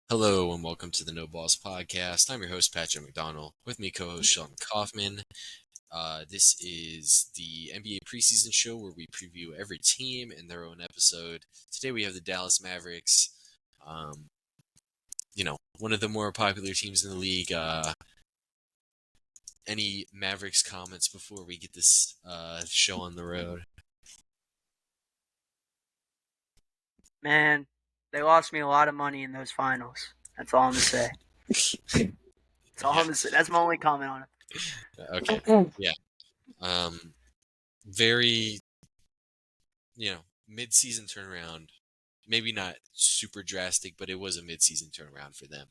Hello and welcome to the No Balls Podcast. I'm your host, Patrick McDonald. With me, co-host Sheldon Kaufman. This is the NBA preseason show where we preview every team in their own episode. Today we have the Dallas Mavericks. Um, one of the more popular teams in the league. Any Mavericks comments before we get this show on the road? Man, they lost me a lot of money in those finals. That's all I'm gonna say. That's all I'm Yeah. gonna say. That's my only comment on Okay. it. Yeah. Very, mid-season turnaround. Maybe not super drastic, but it was a mid-season turnaround for them.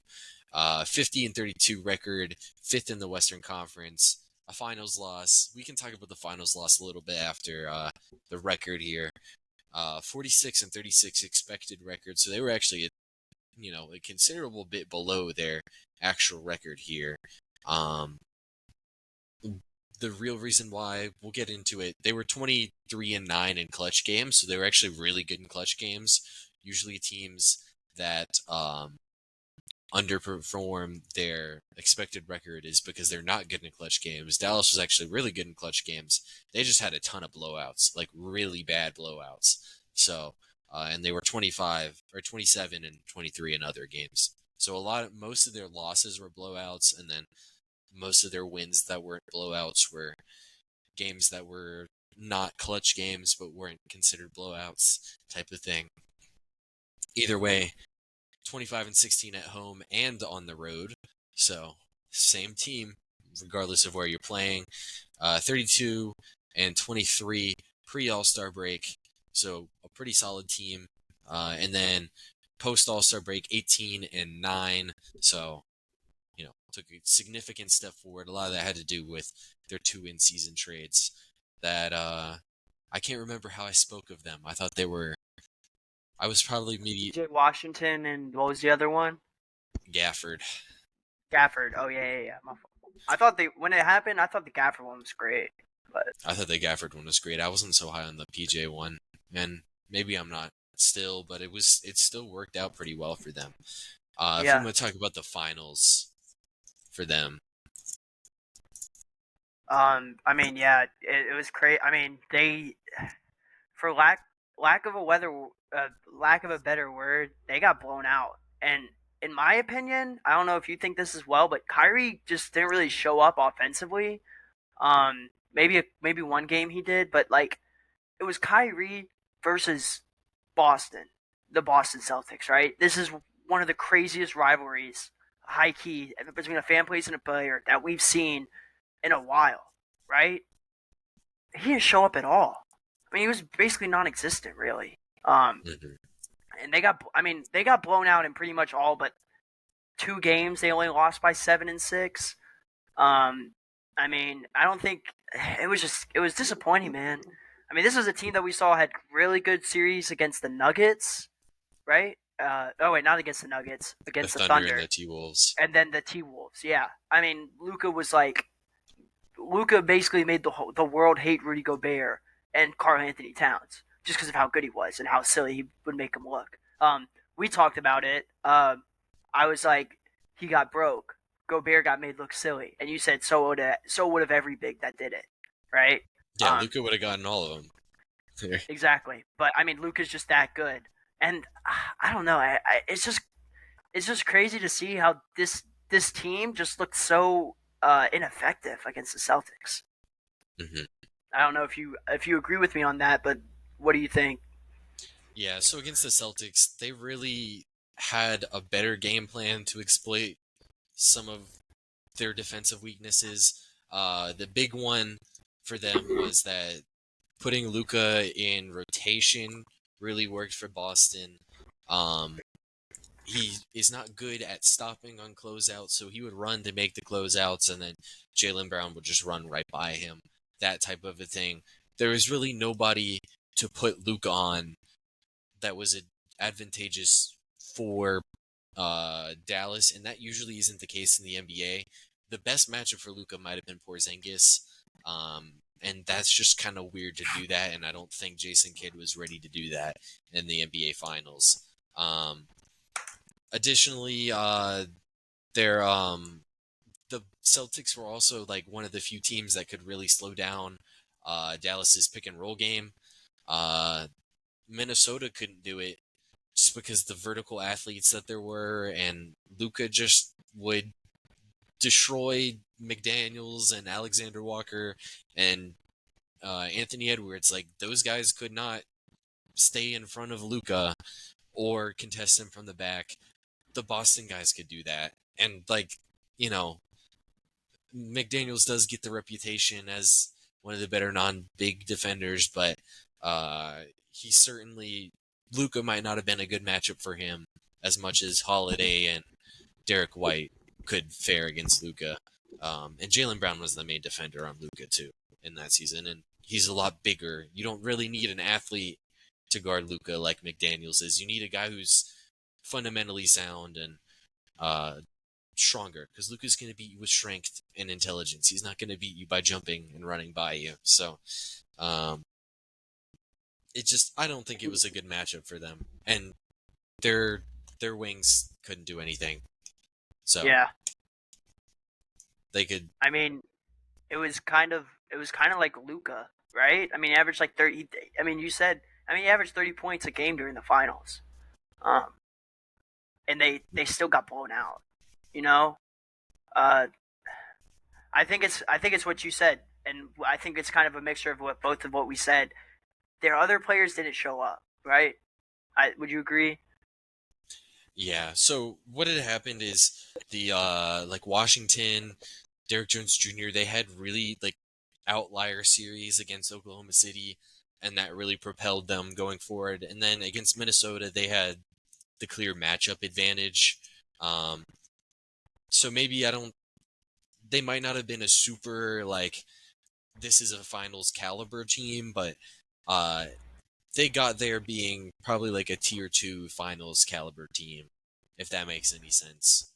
50-32 record, fifth in the Western Conference, a finals loss. We can talk about the finals loss a little bit after the record here. 46-36 expected record, so they were actually a considerable bit below their actual record here. The real reason why, we'll get into it, they were 23-9 in clutch games, so they were actually really good in clutch games. Usually teams that underperform their expected record is because they're not good in clutch games. Dallas was actually really good in clutch games. They just had a ton of blowouts, like really bad blowouts. So, and they were 25 or 27 and 23 in other games. So most of their losses were blowouts, and then most of their wins that weren't blowouts were games that were not clutch games but weren't considered blowouts, type of thing. Either way, 25-16 at home and on the road, so same team regardless of where you're playing. 32-23 pre All-Star break, so a pretty solid team. And then post All-Star break, 18-9, so took a significant step forward. A lot of that had to do with their two in-season trades that I can't remember how I spoke of them. I thought they were. I was probably maybe PJ Washington and what was the other one? Gafford. Gafford. Oh yeah. My fault. I thought when it happened, I thought the Gafford one was great, but I thought the Gafford one was great. I wasn't so high on the PJ one, and maybe I'm not still, but it still worked out pretty well for them. If we yeah. want to talk about the finals for them, I mean, yeah, it was crazy. I mean, they for lack of a lack of a better word, they got blown out. And in my opinion, I don't know if you think this as well, but Kyrie just didn't really show up offensively. Maybe one game he did, but like it was Kyrie versus Boston, the Boston Celtics, right? This is one of the craziest rivalries, high key, between a fan base and a player that we've seen in a while, right? He didn't show up at all. I mean, he was basically non-existent, really. mm-hmm. And they got blown out in pretty much all but two games. They only lost by 7-6. I mean, I don't think it was disappointing, man. I mean, this was a team that we saw had really good series against the Nuggets, right? Oh wait, not against the Nuggets, The against the Thunder and the Thunder, T-Wolves. and then the T Wolves. Yeah, I mean, Luca basically made the world hate Rudy Gobert and Karl Anthony Towns just because of how good he was and how silly he would make him look. We talked about it. I was like, he got broke. Gobert got made look silly, and you said so would have every big that did it, right? Yeah, Luca would have gotten all of them. Exactly. But I mean, Luca's just that good, and I don't know. It's just crazy to see how this team just looked so ineffective against the Celtics. mm-hmm. I don't know if you agree with me on that, but what do you think? Yeah, so against the Celtics, they really had a better game plan to exploit some of their defensive weaknesses. The big one for them was that putting Luca in rotation really worked for Boston. Um, he is not good at stopping on closeouts, so he would run to make the closeouts, and then Jaylen Brown would just run right by him. That type of a thing. There was really nobody to put Luca on that was advantageous for Dallas, and that usually isn't the case in the NBA. The best matchup for Luca might have been Porzingis, and that's just kind of weird to do that. And I don't think Jason Kidd was ready to do that in the NBA Finals. Um, Additionally, their the Celtics were also like one of the few teams that could really slow down Dallas's pick and roll game. Uh, Minnesota couldn't do it just because the vertical athletes that there were, and Luka just would destroy McDaniels and Alexander Walker and Anthony Edwards. Like those guys could not stay in front of Luka or contest him from the back. The Boston guys could do that, and like you know, McDaniels does get the reputation as one of the better non-big defenders, but he certainly Luka might not have been a good matchup for him as much as Holiday and Derek White could fare against Luka. And Jaylen Brown was the main defender on Luka too in that season, and he's a lot bigger. You don't really need an athlete to guard Luka like McDaniels is. You need a guy who's fundamentally sound and uh, stronger, because Luka's going to beat you with strength and intelligence. He's not going to beat you by jumping and running by you. So, um, I don't think it was a good matchup for them, and their their wings couldn't do anything. So Yeah, they could, I mean, it was kind of like Luca, right? I mean, he averaged like 30. I mean, you said, I mean, he averaged 30 points a game during the finals, um, and they still got blown out. You know, uh, I think it's what you said, and I think it's kind of a mixture of what both of what we said. Their other players didn't show up, right? Would you agree? yeah. So what had happened is the like Washington, Derrick Jones Jr. They had really like outlier series against Oklahoma City, and that really propelled them going forward. And then against Minnesota, they had the clear matchup advantage. Um, so maybe I don't. They might not have been a super like this is a finals caliber team, but uh, they got there being probably like a tier two finals caliber team, if that makes any sense.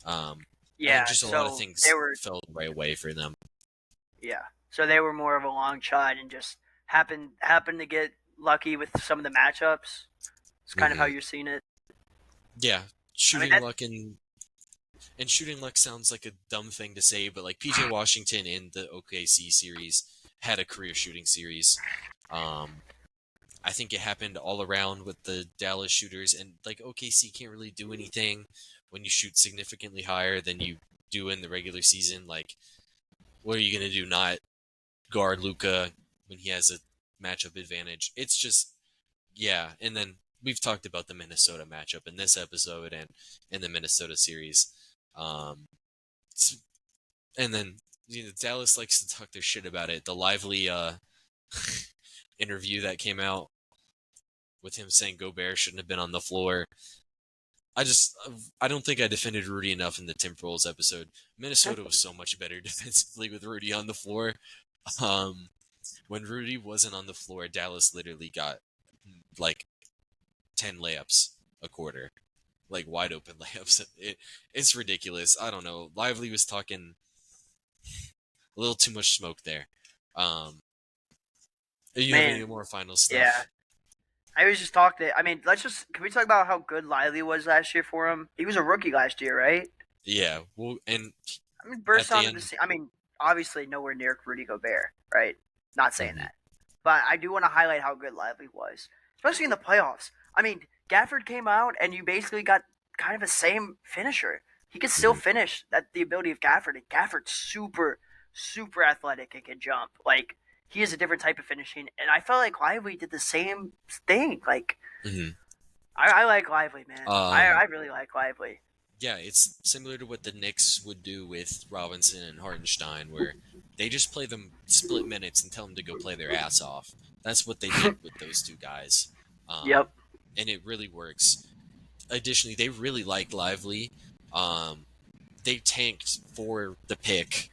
Um, I think Yeah. just a lot of So they things were fell the right way for them. yeah. So they were more of a long shot and just happened to get lucky with some of the matchups. It's kind of how Hmm. you're seeing it. Yeah, I mean shooting that luck and shooting luck sounds like a dumb thing to say, but like PJ Washington in the OKC series had a career shooting series. Um, I think it happened all around with the Dallas shooters, and like OKC can't really do anything when you shoot significantly higher than you do in the regular season. Like, what are you gonna do? Not guard Luka when he has a matchup advantage? It's just yeah. And then we've talked about the Minnesota matchup in this episode and in the Minnesota series. Um, and then Dallas likes to talk their shit about it. The lively interview that came out with him saying Gobert shouldn't have been on the floor. I just I don't think I defended Rudy enough in the Timberwolves episode. Minnesota was so much better defensively with Rudy on the floor. Um, when Rudy wasn't on the floor, Dallas literally got like 10 layups a quarter, like wide open layups. It's ridiculous. I don't know. Lively was talking a little too much smoke there. Um, do you have any man, more final yeah. stuff? I was just talking. I mean, let's just can we talk about how good Lively was last year for him? He was a rookie last year, right? Yeah. Well, and I mean, at burst the onto the end, scene. I mean, obviously nowhere near Rudy Gobert, right? Not saying mhm, that, but I do want to highlight how good Lively was, especially in the playoffs. I mean, Gafford came out, and you basically got kind of the same finisher. He could still mhm. finish. That the ability of Gafford. And Gafford's super athletic and can jump. Like he is a different type of finishing, and I felt like Lively did the same thing. Like Mhm. I like Lively, man. Um, I really like Lively. yeah, it's similar to what the Knicks would do with Robinson and Hartenstein, where they just play them split minutes and tell them to go play their ass off. That's what they did with those two guys, Yep. and it really works. Additionally, they really liked Lively. Um, they tanked for the pick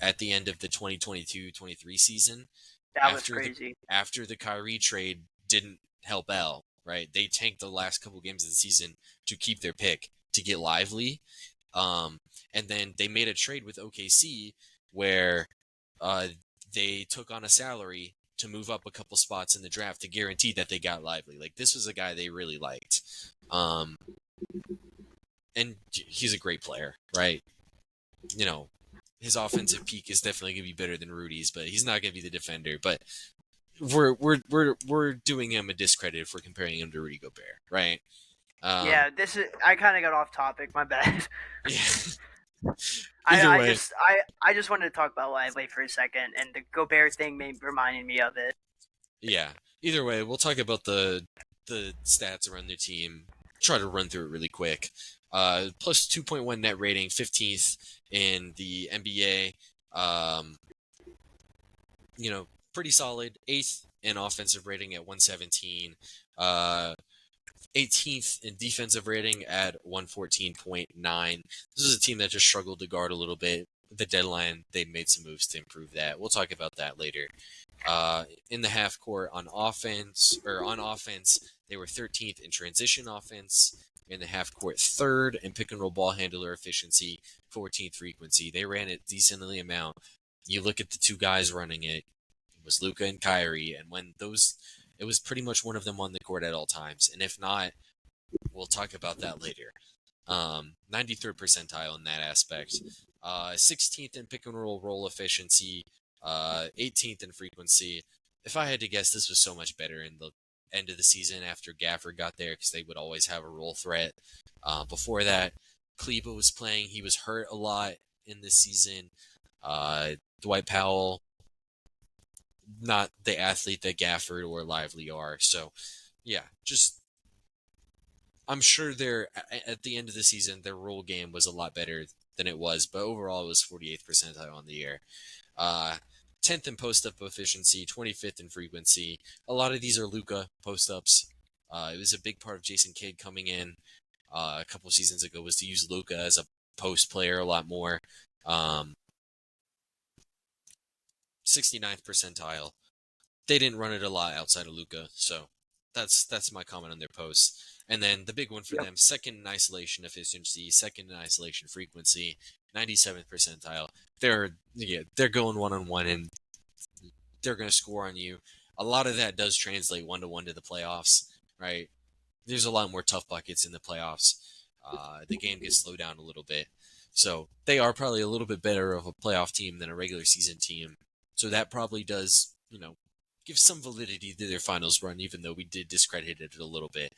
at the end of the 2022-23 season That was after the crazy. Kyrie trade didn't help out, right? They tanked the last couple games of the season to keep their pick to get Lively. Um, and then they made a trade with OKC where uh, they took on a salary to move up a couple spots in the draft to guarantee that they got Lively. Like this was a guy they really liked. Um, he's a great player, right? You know, his offensive peak is definitely going to be better than Rudy's, but he's not going to be the defender. But we're doing him a discredit if we're comparing him to Rudy Gobert, right? Um, Yeah, this is. I kind of got off topic. My bad. yeah. I, Either I way, just I, I just wanted to talk about Lively for a second, and the Gobert thing reminded me of it. yeah. Either way, we'll talk about the stats around their team. Try to run through it really quick. Plus 2.1 net rating, 15th in the NBA. Um, pretty solid. 8th in offensive rating at 117. Uh, 18th in defensive rating at 114.9. This is a team that just struggled to guard a little bit. The deadline, they made some moves to improve that. We'll talk about that later. In the half court on offense, they were 13th in transition offense. In the half court, third in pick and roll ball handler efficiency, 14th frequency. They ran it decently amount. You look at the two guys running it. It was Luka and Kyrie, and it was pretty much one of them on the court at all times. And if not, we'll talk about that later. 93rd percentile in that aspect. 16th in pick and roll efficiency. 18th in frequency. If I had to guess, this was so much better in the end of the season after Gafford got there because they would always have a roll threat. Before that, Kleba was playing. He was hurt a lot in this season. Dwight Powell, not the athlete that Gafford or Lively are. So, yeah, just I'm sure they're at the end of the season their roll game was a lot better than it was, but overall it was 48th percentile on the year. Uh, 10th in post up efficiency, 25th in frequency. A lot of these are Luka post ups. It was a big part of Jason Kidd coming in a couple seasons ago was to use Luka as a post player a lot more. 69th percentile. They didn't run it a lot outside of Luka, so that's my comment on their posts. And then the big one for Yep. them, second in isolation efficiency, second in isolation frequency, 97th percentile. They're going one on one and they're going to score on you. A lot of that does translate 1-to-1 to the playoffs, right? There's a lot more tough buckets in the playoffs. The game gets slowed down a little bit. So they are probably a little bit better of a playoff team than a regular season team. So that probably does, give some validity to their finals run, even though we did discredit it a little bit.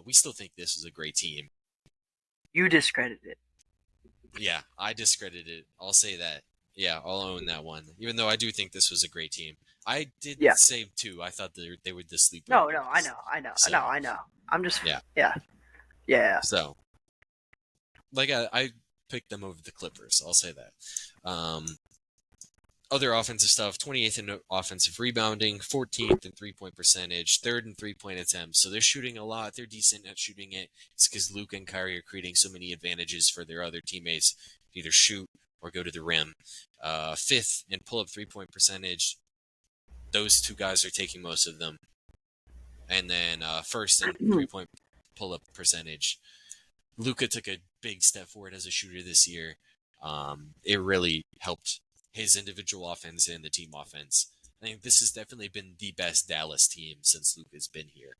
We still think this is a great team. You discredited it. Yeah, I discredited it. I'll say that. Yeah, I'll own that one. Even though I do think this was a great team. I did Yeah. say, too, I thought they were the sleeper in No, the no, I West. know, I know, no, So, I know. I'm just, yeah. yeah, yeah. So, like, I picked them over the Clippers. I'll say that. Other offensive stuff, 28th in offensive rebounding, 14th in three-point percentage, 3rd in three-point attempts. So they're shooting a lot. They're decent at shooting it. It's because Luke and Kyrie are creating so many advantages for their other teammates to either shoot or go to the rim. 5th in pull-up three-point percentage. Those two guys are taking most of them. And then 1st in three-point pull-up percentage. Luka took a big step forward as a shooter this year. It really helped his individual offense and the team offense. I think this has definitely been the best Dallas team since Luka's been here.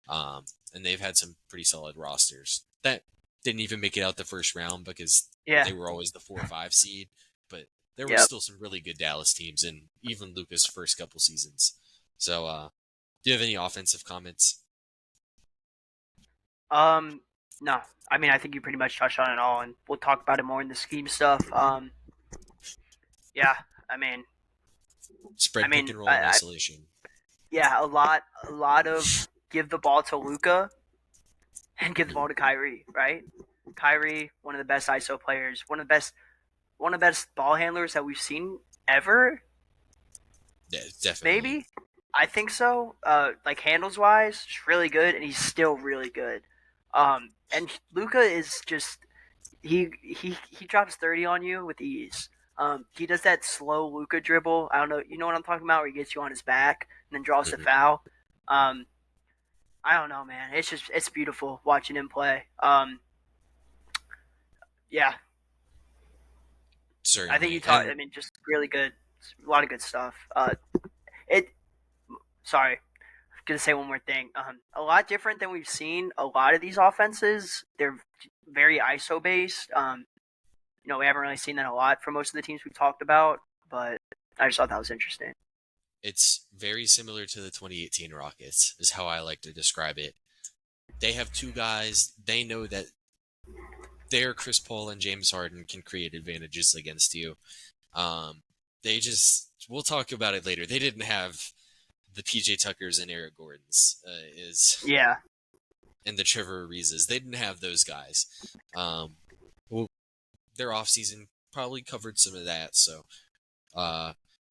And they've had some pretty solid rosters that didn't even make it out the first round because Yeah. they were always the 4 or 5 seed. But there were Yep. still some really good Dallas teams in even Luka's first couple seasons. So, do you have any offensive comments? No. I mean, I think you pretty much touched on it all, and we'll talk about it more in the scheme stuff. Yeah. I mean, Spread pick and roll in I isolation. yeah, a lot of give the ball to Luka and give the ball to Kyrie, right? Kyrie, one of the best ISO players, one of the best ball handlers that we've seen ever. Yeah, definitely. Maybe, I think so. Like handles wise, he's really good, and he's still really good. And Luka is just he drops 30 on you with ease. He does that slow Luka dribble. I don't know, you know what I'm talking about, where he gets you on his back and then draws the Mm-hmm. foul. Um, I don't know, man. It's beautiful watching him play. Yeah, I think you Certainly. taught. And I mean, just really good. A lot of good stuff. It. Sorry, gonna say one more thing. A lot different than we've seen. A lot of these offenses, they're very ISO based. We haven't really seen that a lot from most of the teams we've talked about, but I just thought that was interesting. It's very similar to the 2018 Rockets, is how I like to describe it. They have two guys. They know that their Chris Paul and James Harden can create advantages against you. They just, we'll talk about it later. They didn't have the PJ Tuckers and Eric Gordons, Yeah. and the Trevor Arizas. They didn't have those guys. Well, their offseason probably covered some of that. So,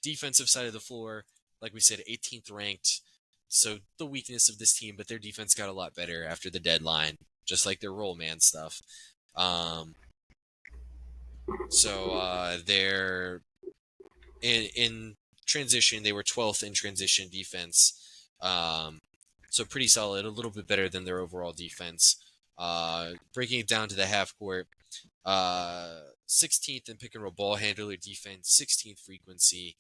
defensive side of the floor, like we said, 18th ranked. So the weakness of this team, but their defense got a lot better after the deadline, just like their roll man stuff. They're in transition. They were 12th in transition defense. So pretty solid, a little bit better than their overall defense. Breaking it down to the half court, 16th in pick and roll ball handler defense, 16th frequency.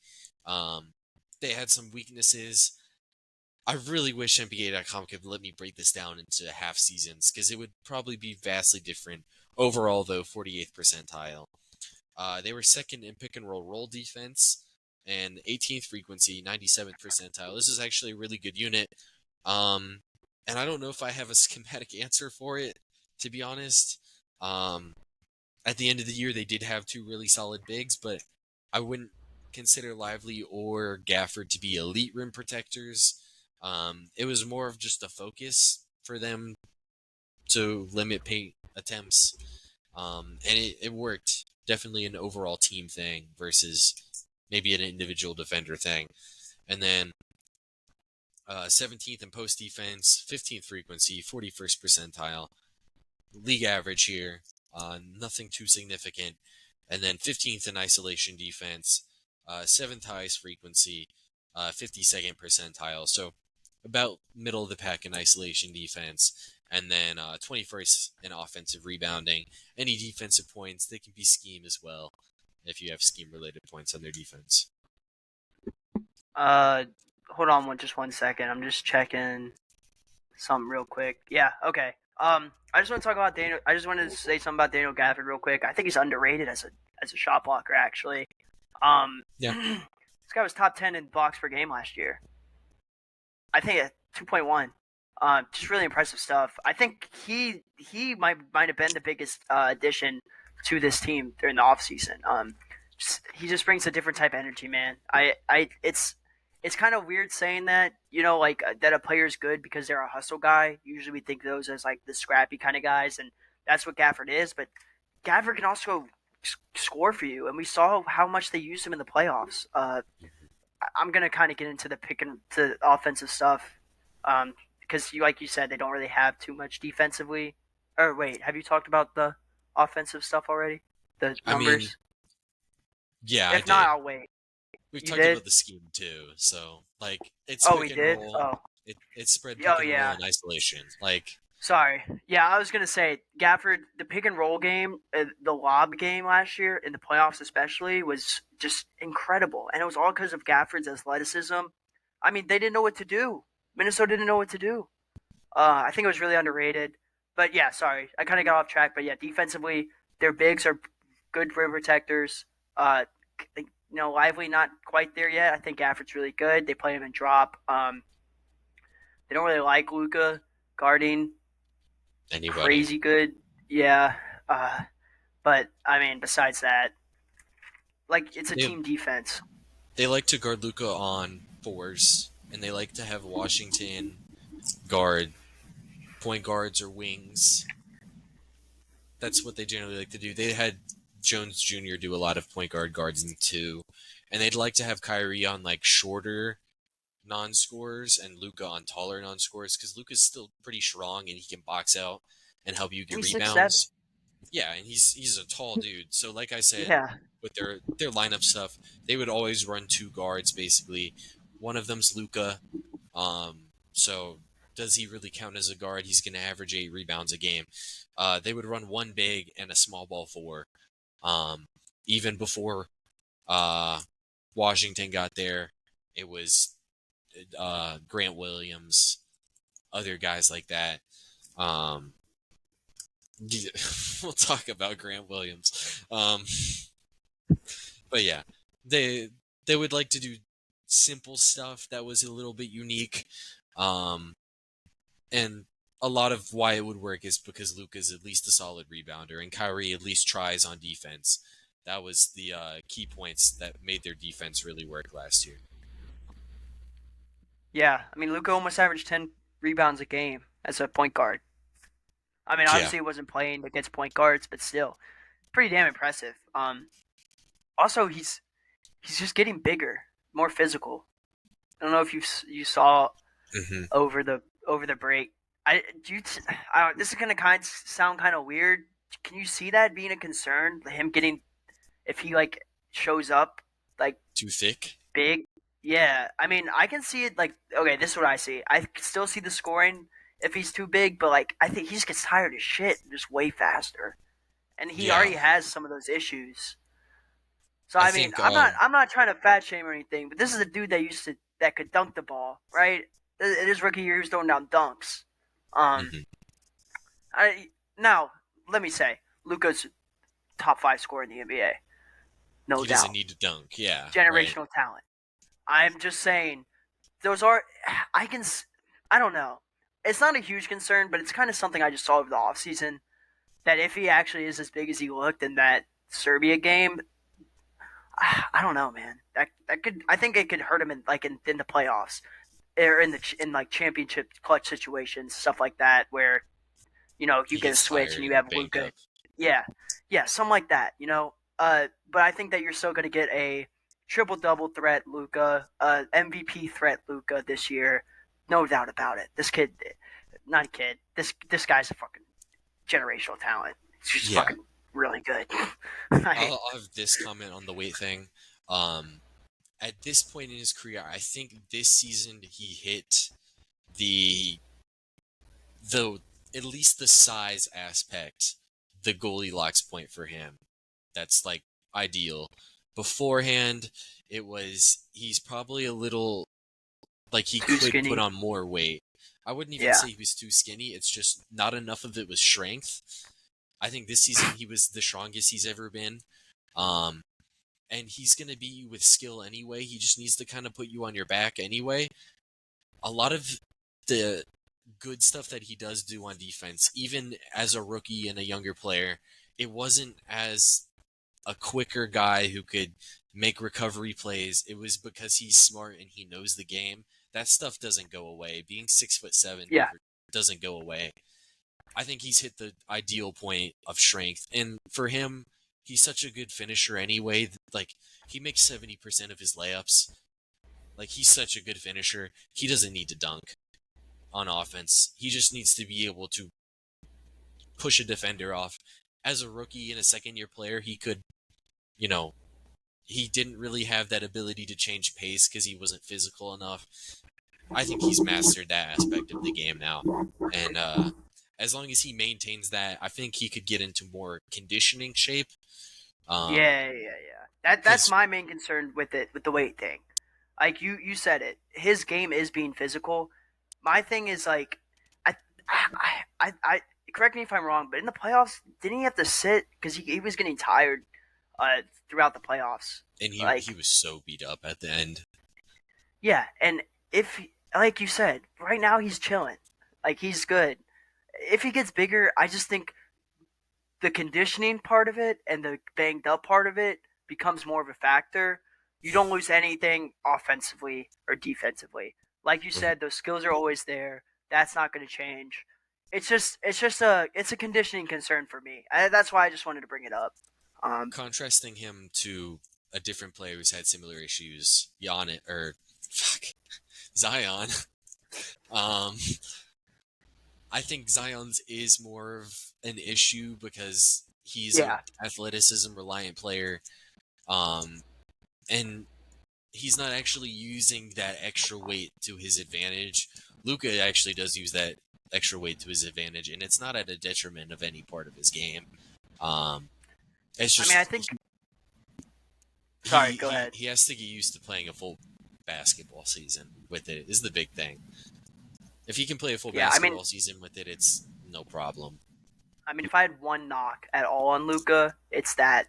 They had some weaknesses. I really wish NBA.com could let me break this down into half seasons because it would probably be vastly different. Overall, though, 48th percentile. They were second in pick and roll defense and 18th frequency, 97th percentile. This is actually a really good unit. And I don't know if I have a schematic answer for it, to be honest. At the end of the year, they did have two really solid bigs, but I wouldn't consider Lively or Gafford to be elite rim protectors. It was more of just a focus for them to limit paint attempts. And it worked. Definitely an overall team thing versus maybe an individual defender thing. And then 17th in post defense, 15th frequency, 41st percentile. League average here. Nothing too significant. And then 15th in isolation defense, 7th highest frequency, 52nd percentile. So about middle of the pack in isolation defense. And then 21st in offensive rebounding. Any defensive points, they can be scheme as well if you have scheme-related points on their defense. Hold on just 1 second. I'm just checking something real quick. Yeah, okay. I just want to talk about Daniel. I just wanted to say something about Daniel Gafford real quick. I think he's underrated as a shot blocker, actually. Yeah. This guy was top 10 in blocks per game last year. I think at 2.1. Just really impressive stuff. I think he might have been the biggest addition to this team during the offseason. He just brings a different type of energy, man. It's kind of weird saying that, like that a player's good because they're a hustle guy. Usually we think of those as like the scrappy kind of guys, and that's what Gafford is. But Gafford can also score for you, and we saw how much they used him in the playoffs. I'm gonna kind of get into the offensive stuff, because like you said, they don't really have too much defensively. Or wait, have you talked about the offensive stuff already? The I mean, numbers? yeah, I If not, did. I'll wait. We've You talked did? about the scheme too. So, like, it's Oh, pick we and did. roll. Oh, It's spread oh pick and roll yeah. in isolation. Like, Sorry. Yeah, I was gonna say Gafford, the pick and roll game, the lob game last year in the playoffs especially was just incredible, and it was all because of Gafford's athleticism. I mean, they didn't know what to do. Minnesota didn't know what to do. I think it was really underrated. But yeah, sorry, I kind of got off track. But yeah, defensively, their bigs are good rim protectors. Lively not quite there yet. I think Gafford's really good. They play him in drop. They don't really like Luka guarding anybody. crazy good. Yeah. But I mean, besides that, like it's a They team defense. they like to guard Luca on fours, and they like to have Washington guard point guards or wings. That's what they generally like to do. They had Jones Jr. do a lot of point guards in two, and they'd like to have Kyrie on like shorter non-scorers and Luca on taller non-scorers because Luca's still pretty strong and he can box out and help you And get he's 6'7". rebounds. Yeah, and he's a tall dude. So like I said, Yeah. with their lineup stuff, they would always run two guards basically. One of them's Luca. So does he really count as a guard? He's going to average 8 rebounds a game. They would run one big and a small ball four. Even before Washington got there, it was Grant Williams, other guys like that. Yeah, we'll talk about Grant Williams. But yeah, they they would like to do simple stuff that was a little bit unique, um, and a lot of why it would work is because Luka's at least a solid rebounder, and Kyrie at least tries on defense. That was the key points that made their defense really work last year. Yeah, I mean Luka almost averaged 10 rebounds a game as a point guard. I mean, Yeah. obviously, he wasn't playing against point guards, but still, pretty damn impressive. Also, he's just getting bigger, more physical. I don't know if you saw Hmm. over the break. I do. You, I don't, this is gonna sound kind of weird. Can you see that being a concern? Him getting if he like shows up like Too thick. big. Yeah, I mean, I can see it like okay. This is what I see. I can still see the scoring if he's too big, but like I think he just gets tired of shit just way faster, and he Yeah, already has some of those issues. So I I mean, think. I'm not trying to fat shame or anything, but this is a dude that could dunk the ball, right? In his rookie year, he was throwing down dunks. Um, Mhm. I now let me say, Luka's top 5 scorer in the NBA, no He doesn't doubt, need to dunk. Yeah, right. generational talent. I'm just saying those are I can I don't know. It's not a huge concern, but it's kind of something I just saw over the offseason that if he actually is as big as he looked in that Serbia game, I don't know, man. That could I think it could hurt him in the playoffs or in like championship clutch situations, stuff like that, where you He get a gets switch tired and you and have banged Luca. up. Yeah, yeah, something like that. But I think that you're still going to get a triple double threat Luca, MVP threat Luca this year, no doubt about it. This kid, not a kid. This guy's a fucking generational talent. He's just Yeah, fucking really good. I'll have this comment on the weight thing. Um, at this point in his career, I think this season he hit the the at least the size aspect, the Goldilocks point for him. That's like ideal. Beforehand, it was he's probably a little like he Too could put skinny. on more weight. I wouldn't even Yeah, say he was too skinny. It's just not enough of it was strength. I think this season he was the strongest he's ever been. Um, and he's going to be with skill anyway. He just needs to kind of put you on your back anyway. A lot of the good stuff that he does do on defense, even as a rookie and a younger player, it wasn't as a quicker guy who could make recovery plays. It was because he's smart and he knows the game. That stuff doesn't go away. Being 6'7" yeah, never doesn't go away. I think he's hit the ideal point of strength. And for him, he's such a good finisher anyway. Like, he makes 70% of his layups. Like, he's such a good finisher. He doesn't need to dunk on offense. He just needs to be able to push a defender off. As a rookie and a second year player, he could, you know, he didn't really have that ability to change pace because he wasn't physical enough. I think he's mastered that aspect of the game now. And as long as he maintains that, I think he could get into more conditioning shape. yeah. That's Because my main concern with it with the weight thing. Like you said it, his game is being physical. My thing is like, I I correct me if I'm wrong, but in the playoffs, didn't he have to sit because he was getting tired throughout the playoffs? and he Like was so beat up at the end. yeah, and if like you said, right now he's chilling, like he's good. If he gets bigger, I just think the conditioning part of it and the banged up part of it becomes more of a factor. You don't lose anything offensively or defensively. Like you Mhm. said, those skills are always there. That's not going to change. It's a conditioning concern for me. That's why I just wanted to bring it up. Um, Contrasting him to a different player who's had similar issues, Jan or fuck, Zion. Um, I think Zion's is more of an issue because he's a yeah, athleticism reliant player. Um, and he's not actually using that extra weight to his advantage. Luca actually does use that extra weight to his advantage, and it's not at a detriment of any part of his game. Um, it's I mean, I just think. Sorry, he, go he ahead. he has to get used to playing a full basketball season with it. Is the big thing. If he can play a full Yeah, I mean, basketball season with it, it's no problem. I mean, if I had one knock at all on Luca, it's that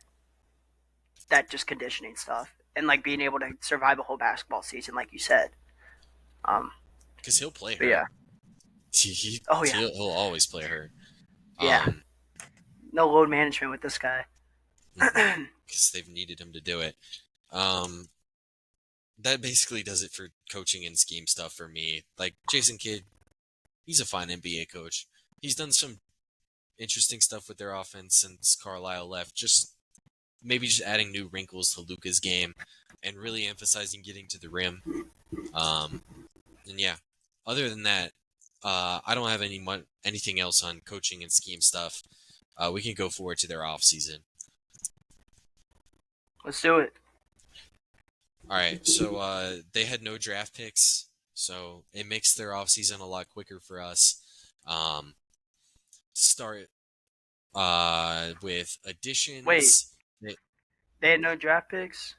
just conditioning stuff and like being able to survive a whole basketball season, like you said. Um, Because he'll play but hurt. yeah. He, he Oh yeah, he'll always play hurt. yeah. Um, No load management with this guy. because they've needed him to do it. Um, that basically does it for coaching and scheme stuff for me. Like Jason Kidd, he's a fine NBA coach. He's done some interesting stuff with their offense since Carlisle left. Maybe just adding new wrinkles to Luka's game and really emphasizing getting to the rim. Um, and yeah, other than that, I don't have anything else on coaching and scheme stuff. We can go forward to their off season. Let's do it. All right, so they had no draft picks, so it makes their off season a lot quicker for us. Um, start with Wait, additions. they had no draft picks.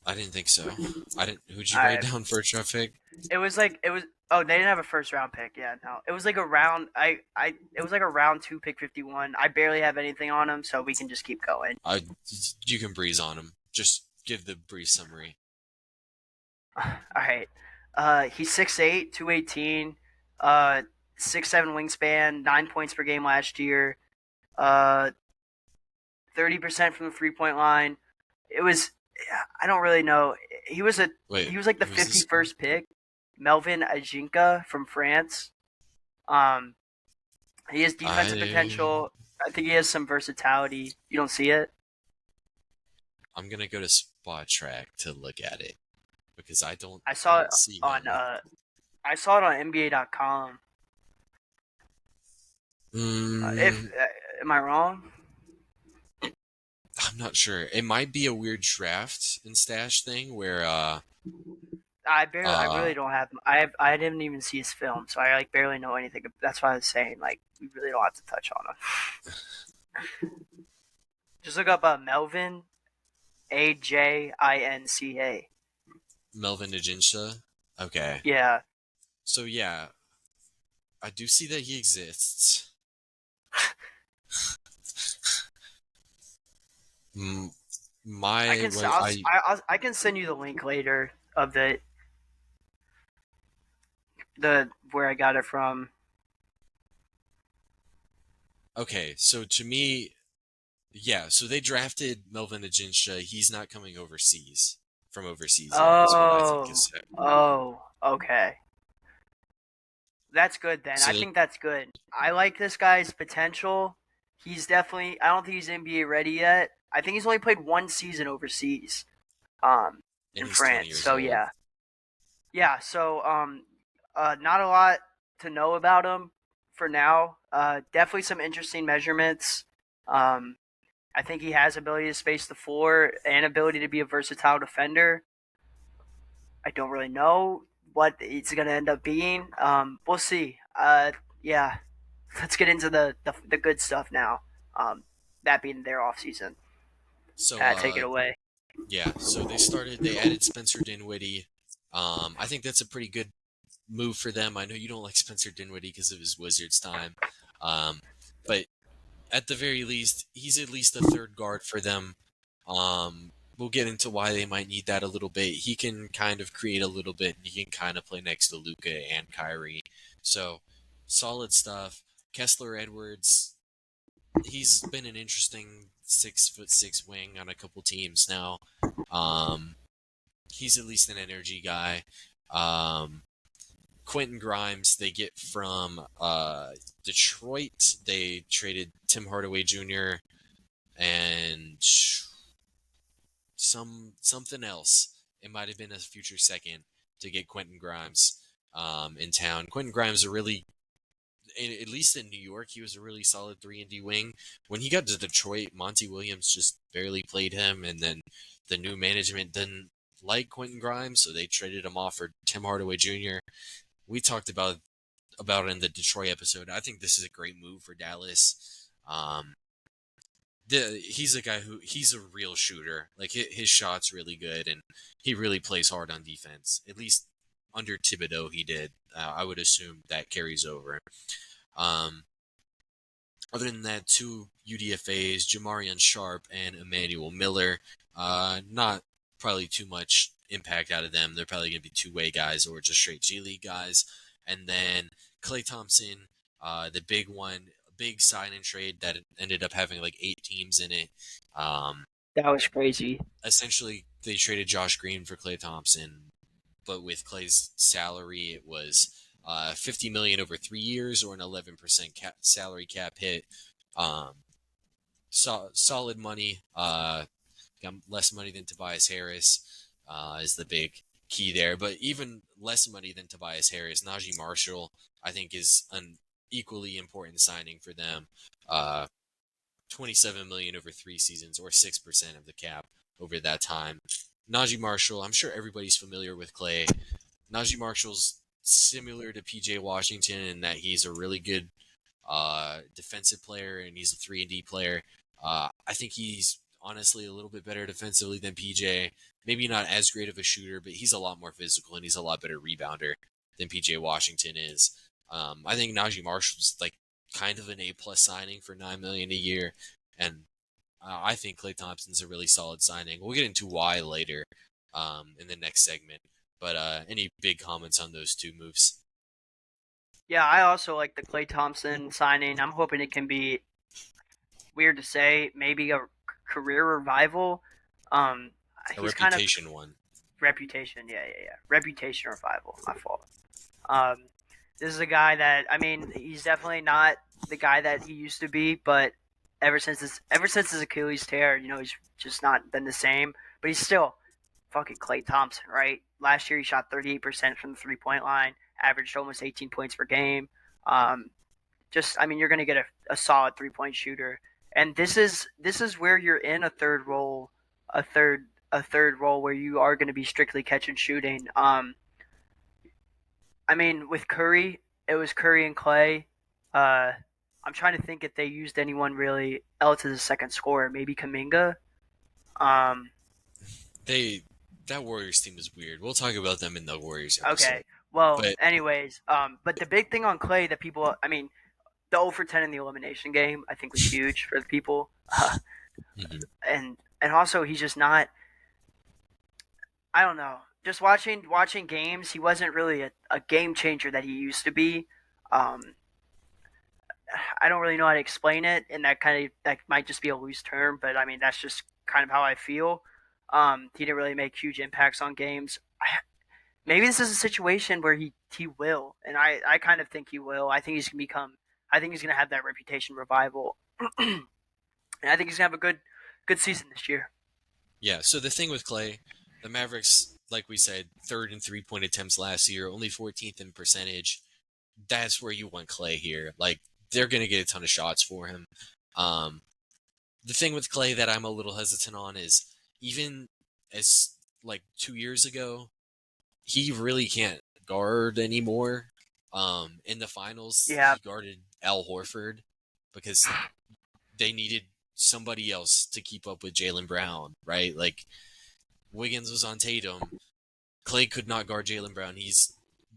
I didn't think so. I didn't. Who'd you write I. down for a draft pick? It was like it was. Oh, they didn't have a first round pick. Yeah, no. It was like a round. It was like a round two pick 51. I barely have anything on them, so we can just keep going. You can breeze on him. Just give the brief summary. All right. He's 6'8", 218, 6'7" wingspan, 9 points per game last year. 30% from the 3 point line. It was. I don't really know. He was a. Wait, He was like the who's this? 51st pick. Melvin Ajinka from France. Um, he has defensive I potential. I think he has some versatility. You don't see it. I'm gonna go to Spot Track to look at it because I I saw it don't see on. him. I saw it on NBA.com. If Mm, am I wrong? I'm not sure. It might be a weird draft and stash thing where I uh really don't have. I didn't even see his film, so I like barely know anything. That's why I was saying like we really don't have to touch on him. Just look up Melvin Ajinca. Melvin Ajincha. Okay, Yeah, so yeah, I do see that he exists. Mm, I my can. what I can send you the link later of the where I got it from. Okay, so to me, yeah, so they drafted Melvin Ajincha. He's not coming from overseas yet, is what I think Oh, is it. okay. That's good then. So I they, think that's good. I like this guy's potential. He's definitely. I don't think he's NBA ready yet. I think he's only played one season overseas, and in he's 20 France. years So old. yeah, yeah. So not a lot to know about him for now. Definitely some interesting measurements. Um, I think he has ability to space the floor and ability to be a versatile defender. I don't really know what it's going to end up being. We'll see. Yeah, let's get into the good stuff now. That being their off season. So Pat, take it away. yeah, so they added Spencer Dinwiddie. I think that's a pretty good move for them. I know you don't like Spencer Dinwiddie because of his Wizards time. Um, but at the very least, he's at least a third guard for them. We'll get into why they might need that a little bit. He can kind of create a little bit, and he can kind of play next to Luca and Kyrie. So, solid stuff. Kessler Edwards, he's been an interesting 6'6" wing on a couple teams now. Um, he's at least an energy guy. Um, Quentin Grimes, they get from Detroit. They traded Tim Hardaway Jr. and something else. It might have been a future second to get Quentin Grimes in town. Quentin Grimes a really, at least in New York, he was a really solid 3-and-D wing. When he got to Detroit, Monty Williams just barely played him, and then the new management didn't like Quentin Grimes, so they traded him off for Tim Hardaway Jr. We talked about it in the Detroit episode. I think this is a great move for Dallas. He's a guy he's a real shooter. Like his shot's really good, and he really plays hard on defense. At least under Thibodeau, he did. I would assume that carries over. Um, Other than that, two UDFAs, Jamarian Sharp and Emmanuel Miller. Not probably too much impact out of them. They're probably going to be two-way guys or just straight G League guys. And then Klay Thompson, the big one, big sign and trade that ended up having like 8 teams in it. Um, That was crazy. Essentially, they traded Josh Green for Klay Thompson, but with Clay's salary, it was 50 million over 3 years or an 11% salary cap hit. Um, Solid money. Got less money than Tobias Harris is the big key there, but even less money than Tobias Harris, Najee Marshall, I think is an equally important signing for them. 27 million over 3 seasons, or 6% of the cap over that time. Najee Marshall, I'm sure everybody's familiar with Clay. Najee Marshall's similar to PJ Washington in that he's a really good defensive player and he's a 3-and-D player. I think he's honestly a little bit better defensively than PJ. Maybe not as great of a shooter, but he's a lot more physical and he's a lot better rebounder than PJ Washington is. I think Najee Marshall's like kind of an A+ signing for $9 million a year, and I think Klay Thompson's a really solid signing. We'll get into why later in the next segment. But any big comments on those two moves? Yeah, I also like the Klay Thompson signing. I'm hoping it can be, weird to say, maybe a career revival. Um, A he's kind of reputation one. reputation. Yeah. Reputation revival. My fault. Um, this is a guy that, I mean, he's definitely not the guy that he used to be, but ever since his Achilles tear, he's just not been the same. But he's still fucking Klay Thompson, right? Last year he shot 38% from the 3-point line, averaged almost 18 points per game. Um, I mean, you're going to get a solid 3-point shooter, and this is where you're in a third role, a third role where you are going to be strictly catch and shooting. I mean, with Curry, it was Curry and Clay. Uh, I'm trying to think if they used anyone really else as a second scorer. Maybe Kaminga. Um, They That Warriors team is weird. We'll talk about them in the Warriors episode. okay. Well, But anyways, but the big thing on Clay that people, I mean, the 0 for 10 in the elimination game, I think was huge for the people. mhm. And also he's just not. I don't know. Just watching games, he wasn't really a game changer that he used to be. Um, I don't really know how to explain it, and that might just be a loose term, but I mean that's just kind of how I feel. He didn't really make huge impacts on games. Maybe this is a situation where he will, and I kind of think he will. I think he's gonna become. I think he's gonna have that reputation revival, and I think he's gonna have a good season this year. Yeah, so the thing with Clay, the Mavericks, like we said, third in 3-point attempts last year, only 14th in percentage. That's where you want Clay here. Like, they're going to get a ton of shots for him. Um, the thing with Clay that I'm a little hesitant on is even as like 2 years ago, he really can't guard anymore. In the finals, Yeah, he guarded Al Horford because they needed somebody else to keep up with Jaylen Brown, right? Like Wiggins was on Tatum. Clay could not guard Jaylen Brown. He's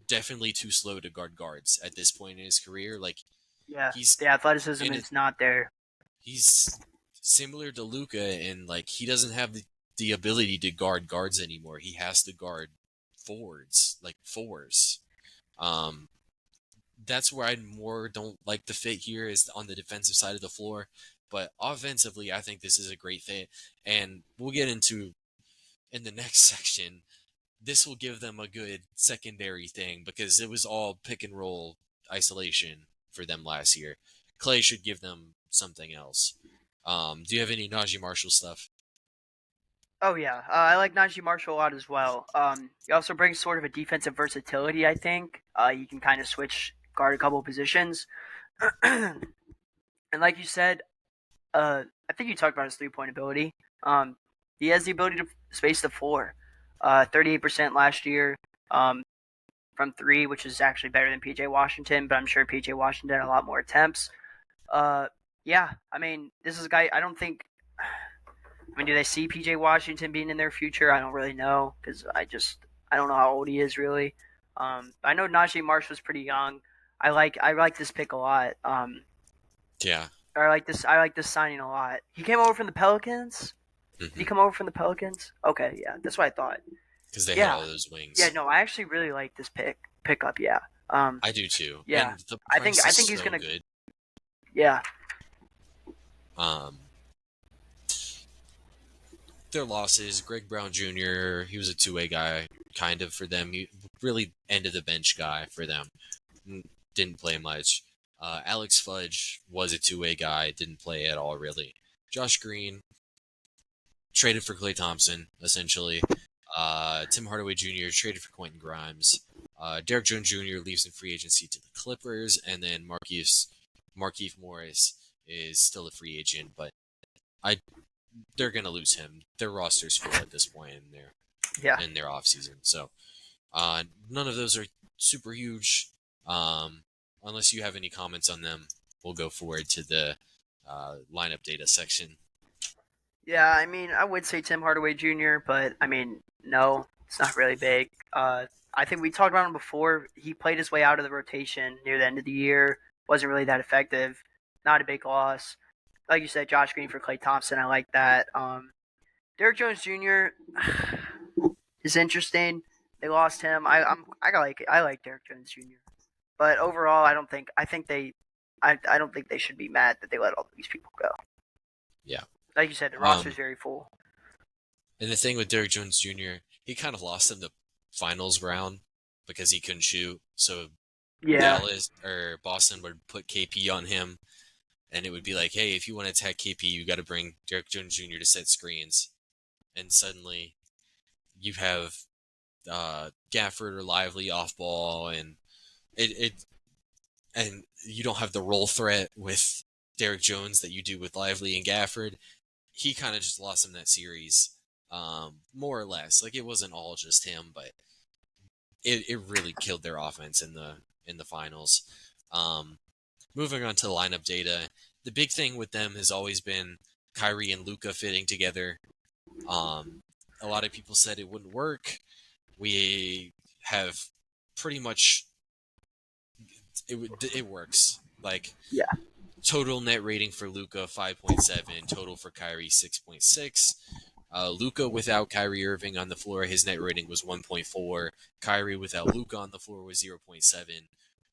definitely too slow to guard guards at this point in his career. Like yeah. he's The athleticism in a, is not there. he's similar to Luca, and like he doesn't have the ability to guard guards anymore. He has to guard forwards, like fours. Um, that's where I more don't like the fit here is on the defensive side of the floor. But offensively, I think this is a great fit, and we'll get into in the next section. This will give them a good secondary thing because it was all pick and roll isolation for them last year. Clay should give them something else. Do you have any Najee Marshall stuff? Oh yeah, I like Najee Marshall a lot as well. He also brings sort of a defensive versatility. I think you can kind of switch guard a couple positions, and like you said, I think you talked about his 3-point ability. Um, he has the ability to space the floor. 38% last year from three, which is actually better than PJ Washington, but I'm sure PJ Washington had a lot more attempts. Uh, yeah, I mean, this is a guy. I don't think. I mean, do they see PJ Washington being in their future? I don't really know because I don't know how old he is really. I know Najee Marsh was pretty young. I like this pick a lot. Yeah. I like this signing a lot. He came over from the Pelicans. Did he Mm-hmm. come over from the Pelicans? Okay, yeah, that's what I thought. Because they had Yeah, all those yeah. wings. No, I actually really like this pickup. Yeah. I do too, Yeah. and the price I is think he's so gonna. good. Yeah. Um, their losses, Greg Brown Jr., he was a two-way guy, kind of, for them. He really ended the bench guy for them. Didn't play much. Alex Fudge was a two-way guy, didn't play at all, really. Josh Green, traded for Klay Thompson, essentially. Tim Hardaway Jr. traded for Quentin Grimes. Derek Jones Jr. leaves in free agency to the Clippers, and then Markieff Morris is still a free agent, but I they're gonna lose him. Their roster's full at this point Yeah. in their offseason. So none of those are super huge. Unless you have any comments on them, we'll go forward to the lineup data section. Yeah. I mean, I would say Tim Hardaway Jr., but I mean, no, it's not really big. I think we talked about him before. He played his way out of the rotation near the end of the year. Wasn't really that effective. Not a big loss. Like you said, Josh Green for Klay Thompson. I like that. Derek Jones Jr. is interesting. They lost him. I like Derek Jones Jr. But overall, I don't think they should be mad that they let all these people go. Yeah. Like you said, the roster is Um, very full. and the thing with Derek Jones Jr., he kind of lost in the finals round because he couldn't shoot. So Yeah, Dallas or Boston would put KP on him, and it would be like, hey, if you want to attack KP, you got to bring Derek Jones Jr. to set screens. And suddenly you have Gafford or Lively off ball, and it and you don't have the roll threat with Derek Jones that you do with Lively and Gafford. He kind of just lost him that series, more or less. Like it wasn't all just him, but it really killed their offense in the finals. Um, moving on to the lineup data, the big thing with them has always been Kyrie and Luka fitting together. Um, a lot of people said it wouldn't work. We have pretty much it works. Like yeah. total net rating for Luka 5.7, total for Kyrie 6.6. Luka without Kyrie Irving on the floor, his net rating was 1.4. Kyrie without Luka on the floor was 0.7.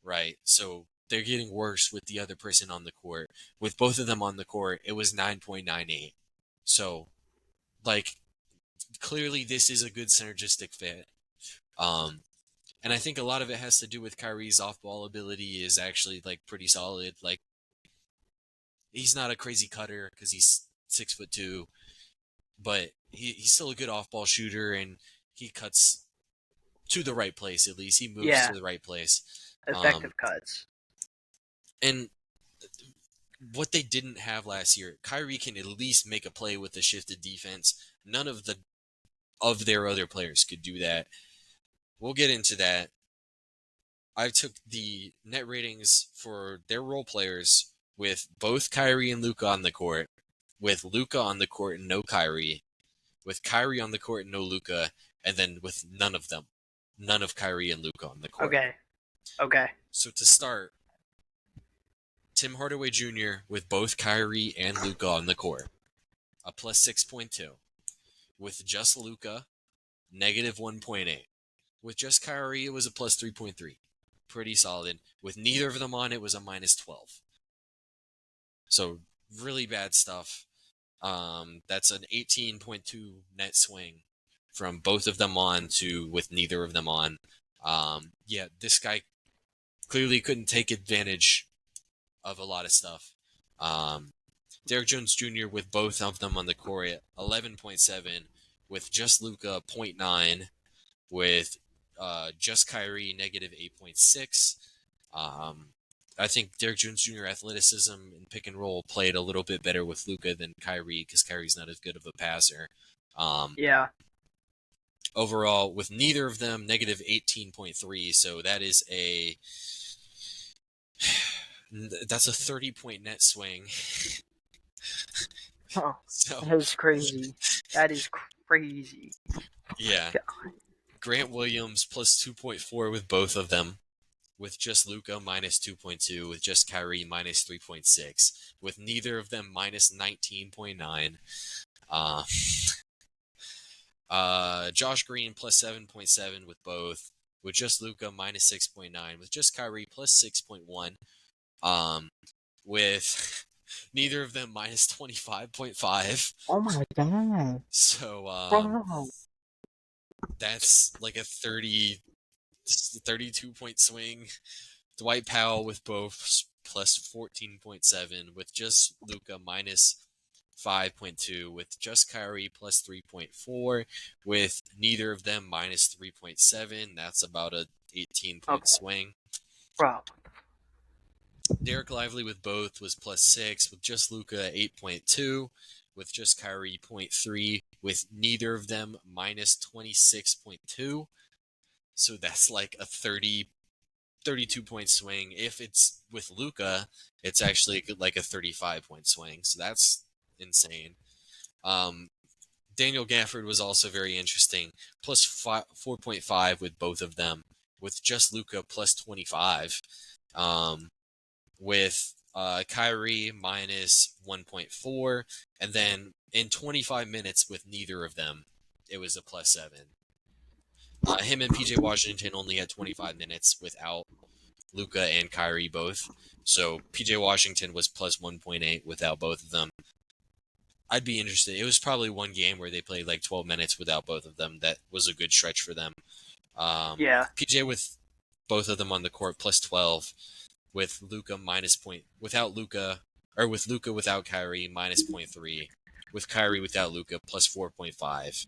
Right, so they're getting worse with the other person on the court. With both of them on the court, it was 9.98. So, like, clearly this is a good synergistic fit. Um, and I think a lot of it has to do with Kyrie's off-ball ability is actually like pretty solid. Like he's not a crazy cutter because he's 6'2", but he's still a good off-ball shooter and he cuts to the right place. At least he moves to Yeah, the right place. Um, effective cuts. and what they didn't have last year, Kyrie can at least make a play with the shifted defense. None of their other players could do that. We'll get into that. I took the net ratings for their role players with both Kyrie and Luka on the court, with Luka on the court and no Kyrie, with Kyrie on the court and no Luka, and then with none of them, none of Kyrie and Luka on the court. Okay, okay. So to start, Tim Hardaway Jr. with both Kyrie and Luka on the court, a plus 6.2. With just Luka, negative 1.8. With just Kyrie, it was a plus 3.3. Pretty solid. With neither of them on, it was a minus 12. So really bad stuff. That's an 18.2 net swing from both of them on to with neither of them on. Yeah, this guy clearly couldn't take advantage of a lot of stuff. Derek Jones Jr. with both of them on the court at 11.7, with just Luka 0.9, with just Kyrie negative 8.6. I think Derek Jones Jr. athleticism and pick and roll played a little bit better with Luka than Kyrie because Kyrie's not as good of a passer. Um, Yeah. Overall, with neither of them, negative 18.3. So that's a 30-point net swing. Oh, So that is crazy. That is crazy. yeah, Grant Williams plus 2.4 with both of them. with just Luka minus 2.2, with just Kyrie minus 3.6, with neither of them minus 19.9. Uh, Josh Green plus 7.7 with both, with just Luka minus 6.9, with just Kyrie plus 6.1, with neither of them minus 25.5. Oh my god. So Bro. that's like a 32-point swing. Dwight Powell with both plus 14.7, with just Luka minus 5.2, with just Kyrie plus 3.4, with neither of them minus 3.7. That's about a 18-point Okay, swing. bro. Derek Lively with both was plus 6, with just Luka 8.2, with just Kyrie 0.3, with neither of them minus 26.2. So that's like a 32-point swing. If it's with Luka, it's actually like a 35-point swing. So that's insane. Daniel Gafford was also very interesting, plus 4.5 with both of them, with just Luka plus 25, with Kyrie minus 1.4, and then in 25 minutes with neither of them, it was a plus 7. Him and PJ Washington only had 25 minutes without Luka and Kyrie both. So PJ Washington was plus 1.8 without both of them. I'd be interested. It was probably one game where they played like 12 minutes without both of them. That was a good stretch for them. Yeah. PJ with both of them on the court plus 12, with Luka minus point without Luka, or with Luka without Kyrie minus 0.3, with Kyrie without Luka plus 4.5.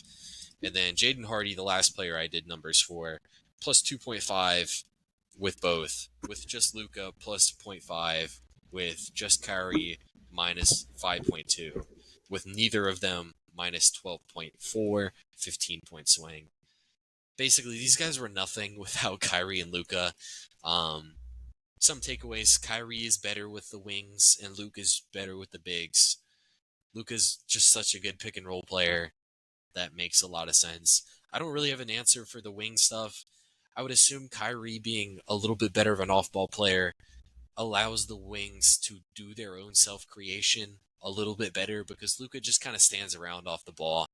And then Jaden Hardy, the last player I did numbers for, plus 2.5 with both, with just Luka plus 0.5, with just Kyrie minus 5.2, with neither of them minus 12.4, 15-point swing. Basically, these guys were nothing without Kyrie and Luka. Some takeaways: Kyrie is better with the wings, and Luka is better with the bigs. Luka's just such a good pick and roll player. That makes a lot of sense. I don't really have an answer for the wing stuff. I would assume Kyrie being a little bit better of an off-ball player allows the wings to do their own self-creation a little bit better, because Luka just kind of stands around off the ball.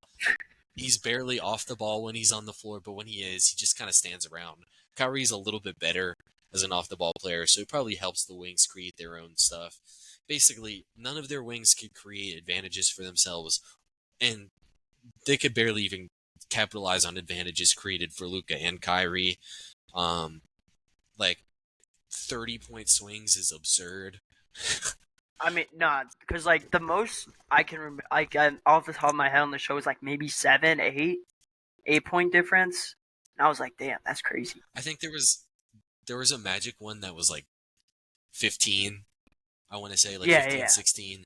He's barely off the ball when he's on the floor, but when he is, he just kind of stands around. Kyrie's a little bit better as an off-the-ball player, so it probably helps the wings create their own stuff. Basically, none of their wings could create advantages for themselves, and they could barely even capitalize on advantages created for Luka and Kyrie. Like 30-point swings is absurd. I mean, nah, because like the most I can remember, like off the top of my head on the show is like maybe 7, 8 point difference. And I was like, damn, that's crazy. I think there was a Magic one that was like 15. I want to say like Yeah, 15, yeah, 16.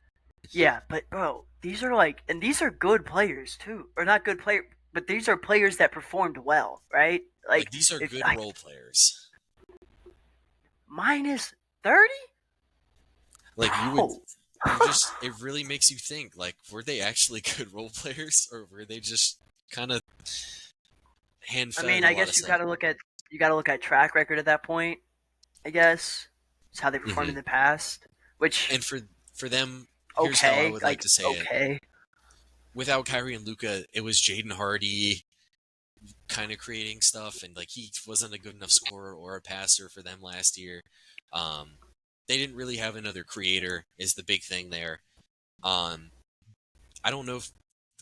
yeah. But bro, these are like, and these are good players too, or not good player, but these are players that performed well, right? Like Like these are if good like role players. minus 30, Like bro. it really makes you think, like, were they actually good role players, or were they just kind of hand I fed mean, a I lot of guess stuff? you gotta look at track record at that point. I guess it's how they performed in Mm-hmm. the past. Which And for them, here's how I okay, would like like to say it. okay. Without Kyrie and Luka, it was Jaden Hardy kind of creating stuff, and like he wasn't a good enough scorer or a passer for them last year. Um, they didn't really have another creator, is the big thing there. Um, I don't know if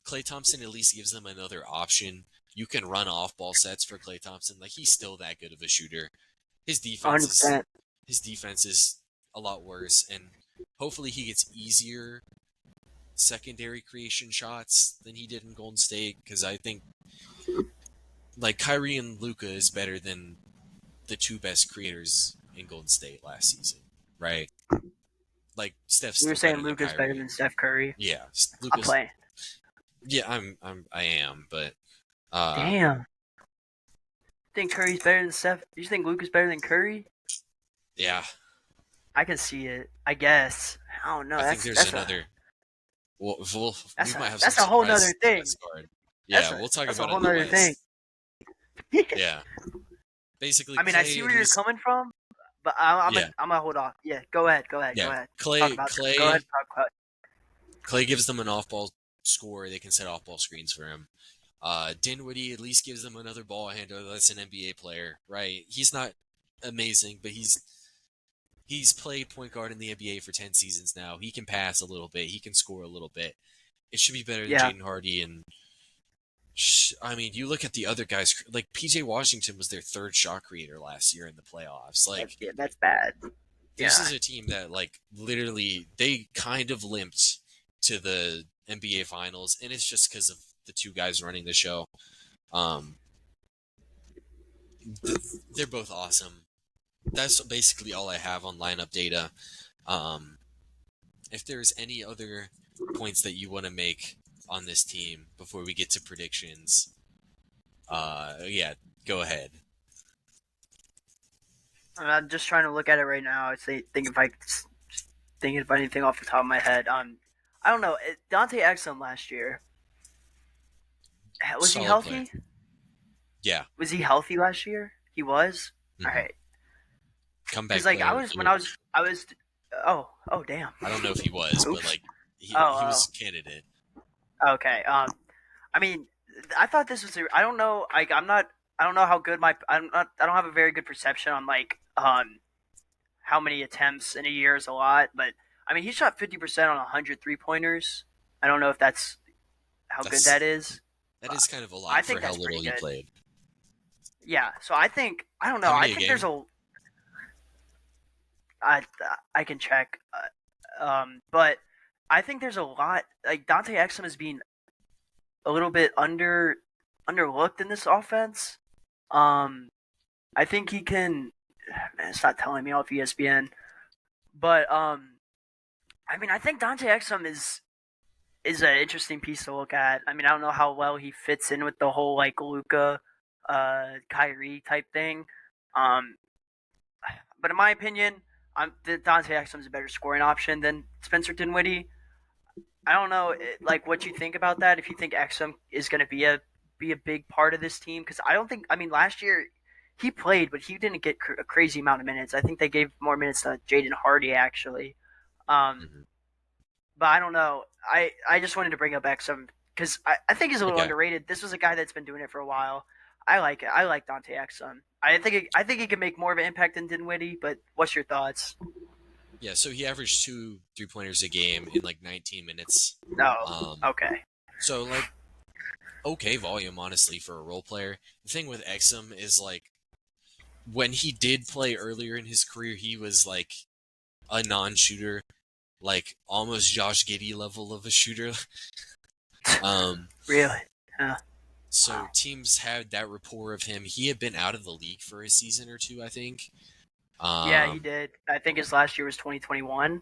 Klay Thompson at least gives them another option. You can run off ball sets for Klay Thompson. Like he's still that good of a shooter. His defense is 100%. his defense is a lot worse, and hopefully he gets easier secondary creation shots than he did in Golden State, because I think like Kyrie and Luka is better than the two best creators in Golden State last season, right? Like Steph's You were still better saying than Luka's better Kyrie. than Steph Curry. Yeah, I'm Luka's. playing. Yeah, I am, but uh, Damn. Think Curry's better than Steph? You think Luka's better than Curry? yeah, I can see it. I guess. I don't know. I think That's there's that's a another. We that's might a have some that's a whole nother surprise thing. West card. That's Yeah, a we'll talk that's a about it whole in the nother thing. West. Yeah, basically I mean, I see Clay, where you're he's coming from. But I'm Yeah, gonna hold off. Yeah, go ahead, go ahead, go yeah. ahead. Talk Clay about that. Go ahead, Clay talk about. Clay gives them an off-ball score. They can set off-ball screens for him. Dinwiddie at least gives them another ball handler. That's an NBA player, right? He's not amazing, but he's played point guard in the NBA for 10 seasons now. He can pass a little bit. He can score a little bit. It should be better than Yeah, Jaden Hardy. And I mean, you look at the other guys. Like PJ Washington was their third shot creator last year in the playoffs. Like that's bad. this Yeah, is a team that like literally they kind of limped to the NBA finals, and it's just because of the two guys running the show. Um, they're both awesome. That's basically all I have on lineup data. Um, if there's any other points that you want to make on this team before we get to predictions, yeah, go ahead. I'm just trying to look at it right now. I say think if I thinking of anything off the top of my head. I don't know. Dante Exum last year was he Solid player. healthy? Yeah. Was he healthy last year? He was. All Mm-hmm. right. Because Comeback like I player. was when I was. Oh damn. I don't know if he was, but Oops. like he Oh was a candidate. okay. I mean, I thought this was. I don't know. Like I'm not. I don't know how good my. I'm not. I don't have a very good perception on like how many attempts in a year is a lot, but I mean he shot 50% on 100 3 pointers. I don't know if that's how good that That's is. that is kind of a I lot for think how that's pretty little he good. played. Yeah. So I think I don't know. How I many a think there's game? a. I I can check. But I think there's a lot like Dante Exum is being a little bit underlooked in this offense. Um, I think he can. Man, it's not telling me off ESPN, but I mean, I think Dante Exum is an interesting piece to look at. I mean, I don't know how well he fits in with the whole like Luca, Kyrie type thing. Um, but in my opinion, Dante Exum is a better scoring option than Spencer Dinwiddie. I don't know, like what you think about that. If you think Exum is going to be a big part of this team, because I don't think. I mean, last year he played, but he didn't get a crazy amount of minutes. I think they gave more minutes to Jaden Hardy actually. Um, Mm-hmm. but I don't know. I just wanted to bring up Exum because I think he's a little Okay. underrated. This was a guy that's been doing it for a while. I like it. I like Dante Exum. I think he can make more of an impact than Dinwiddie. But what's your thoughts? Yeah, so he averaged 2 3-pointers a game in like 19 minutes. No. Um, Okay. so like okay volume honestly for a role player. The thing with Exum is like when he did play earlier in his career, he was like a non-shooter, like almost Josh Giddey level of a shooter. um, Really? Yeah. so Wow. teams had that rapport of him. He had been out of the league for a season or two, I think. Yeah, he Um, did. I think his last year was 2021.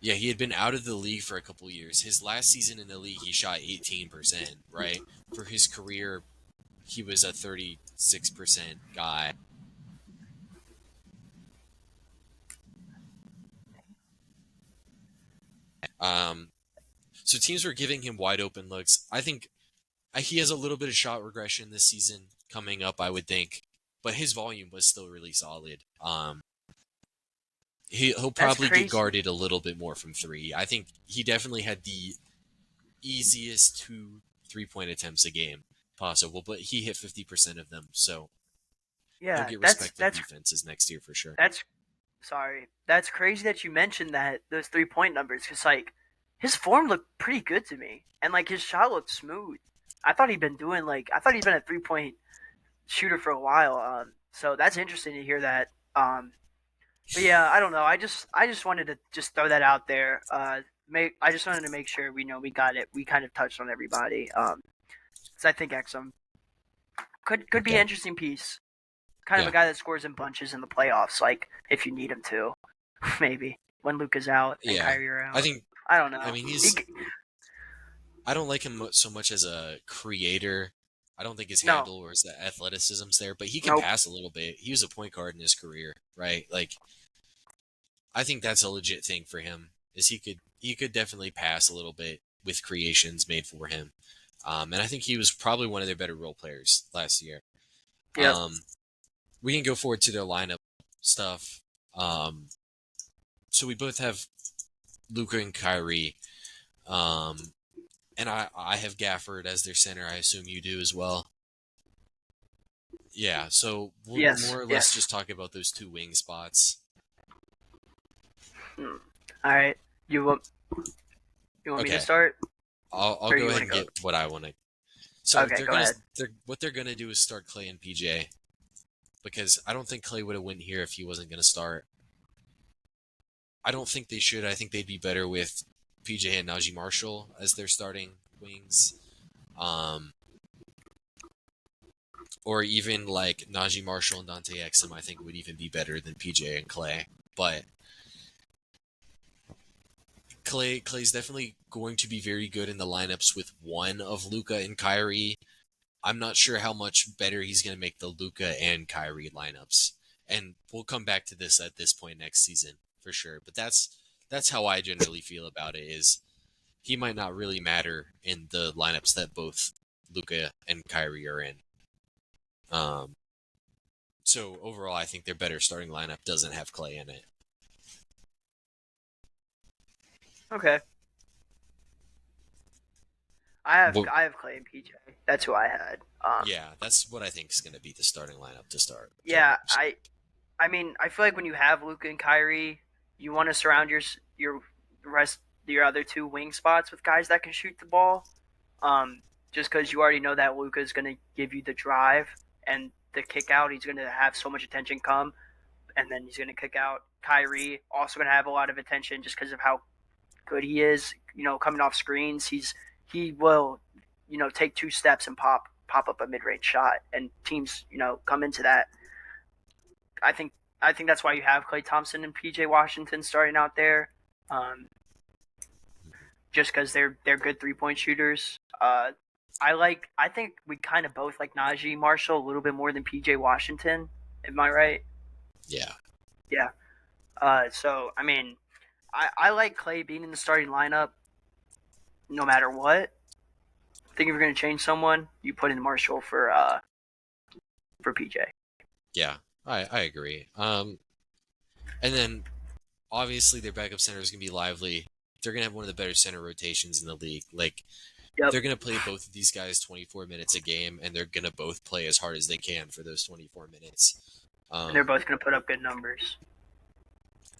yeah, he had been out of the league for a couple years. His last season in the league, he shot 18%, right? For his career, he was a 36% guy. Um, so teams were giving him wide open looks. I think he has a little bit of shot regression this season coming up, I would think, but his volume was still really solid. He'll That's probably get crazy. guarded a little bit more from three. I think he definitely had the easiest 2 3-point attempts a game possible, but he hit 50% of them, so he'll Yeah, get respected that's defenses next year for sure. that's sorry. That's crazy that you mentioned that those 3 point numbers because like his form looked pretty good to me, and like his shot looked smooth. I thought he'd been a 3 point shooter for a while. So that's interesting to hear that. But yeah, I don't know. I just wanted to just throw that out there. I just wanted to make sure we know we got it. We kind of touched on everybody. So I think Exum could be an Okay. interesting piece. Kind of a Yeah. guy that scores in bunches in the playoffs, like if you need him to, maybe when Luka's out and Yeah. Kyrie are I out. think I don't I know. mean I don't like him so much as a creator. I don't think his No, handle or his athleticism's there, but he can nope. pass a little bit. He was a point guard in his career, right? Like I think that's a legit thing for him. Is he could definitely pass a little bit with creations made for him. And I think he was probably one of their better role players last year. Yep. Um, we can go forward to their lineup stuff. Um, so we both have Luka and Kyrie. Um, and I have Gafford as their center. I assume you do as well. Yeah, so we'll Yes, more or less yes. just talk about those two wing spots. Hmm. All right. You want you want me to Okay, start, I'll or go you ahead want to and go? get what I want to. So Okay, go ahead. what they're gonna do is start Clay and PJ because I don't think Clay would have went here if he wasn't gonna start. I don't think they should. I think they'd be better with PJ and Najee Marshall as their starting wings. Um, or even like Najee Marshall and Dante Exum, I think would even be better than PJ and Clay. But Clay's definitely going to be very good in the lineups with one of Luka and Kyrie. I'm not sure how much better he's going to make the Luka and Kyrie lineups, and we'll come back to this at this point next season for sure. But that's how I generally feel about it. Is he might not really matter in the lineups that both Luka and Kyrie are in. Um, so overall, I think their better starting lineup doesn't have Clay in it. Okay. Well, I have Clay and PJ. That's who I had. yeah, that's what I think is going to be the starting lineup to start Yeah. Cavaliers. I mean, I feel like when you have Luka and Kyrie, you want to surround your rest your other two wing spots with guys that can shoot the ball. Just because you already know that Luka is going to give you the drive and the kick out, he's going to have so much attention come, and then he's going to kick out. Kyrie also going to have a lot of attention just because of how good he is. Coming off screens, he will take two steps and pop up a mid range shot, and teams come into that. I think I think that's why you have Klay Thompson and PJ Washington starting out there. Um, just because they're good 3 point shooters. I think we kind of both like Najee Marshall a little bit more than PJ Washington. Am I right? Yeah, Yeah. So I mean, I like Clay being in the starting lineup no matter what. I think if you're gonna change someone, you put in Marshall for PJ. yeah, I agree. And then obviously their backup center is going to be Lively. They're going to have one of the better center rotations in the league. Like Yep. they're going to play both of these guys 24 minutes a game, and they're going to both play as hard as they can for those 24 minutes. And they're Um, both gonna put up good numbers.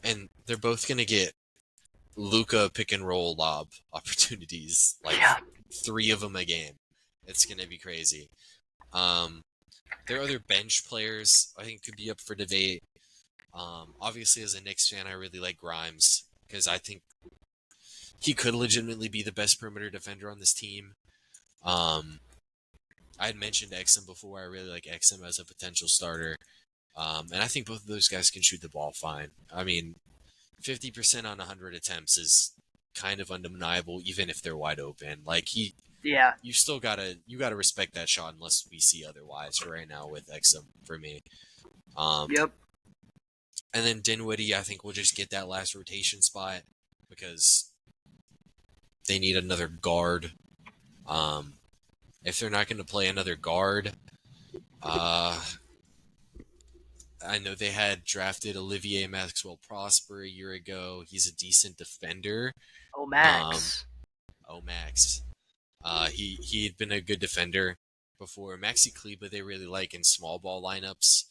and they're both going to get Luka pick and roll lob opportunities, like Yeah. three of them a game. It's going to be crazy. Um, their other bench players, I think, could be up for debate. Obviously, as a Knicks fan, I really like Grimes because I think he could legitimately be the best perimeter defender on this team. Um, I had mentioned Exum before. I really like Exum as a potential starter. And I think both of those guys can shoot the ball fine. I mean, 50% on 100 attempts is kind of undeniable, even if they're wide open. Like Yeah. you gotta respect that shot unless we see otherwise. For right now with Exum for me. Um, Yep. and then Dinwiddie, I think will just get that last rotation spot because they need another guard. Um, if they're not going to play another guard, uh, I know they had drafted Olivier Maxwell Prosper a year ago. He's a decent defender. Oh, Um, Max. oh, Max. He had been a good defender before. Maxi Kleba they really like in small ball lineups.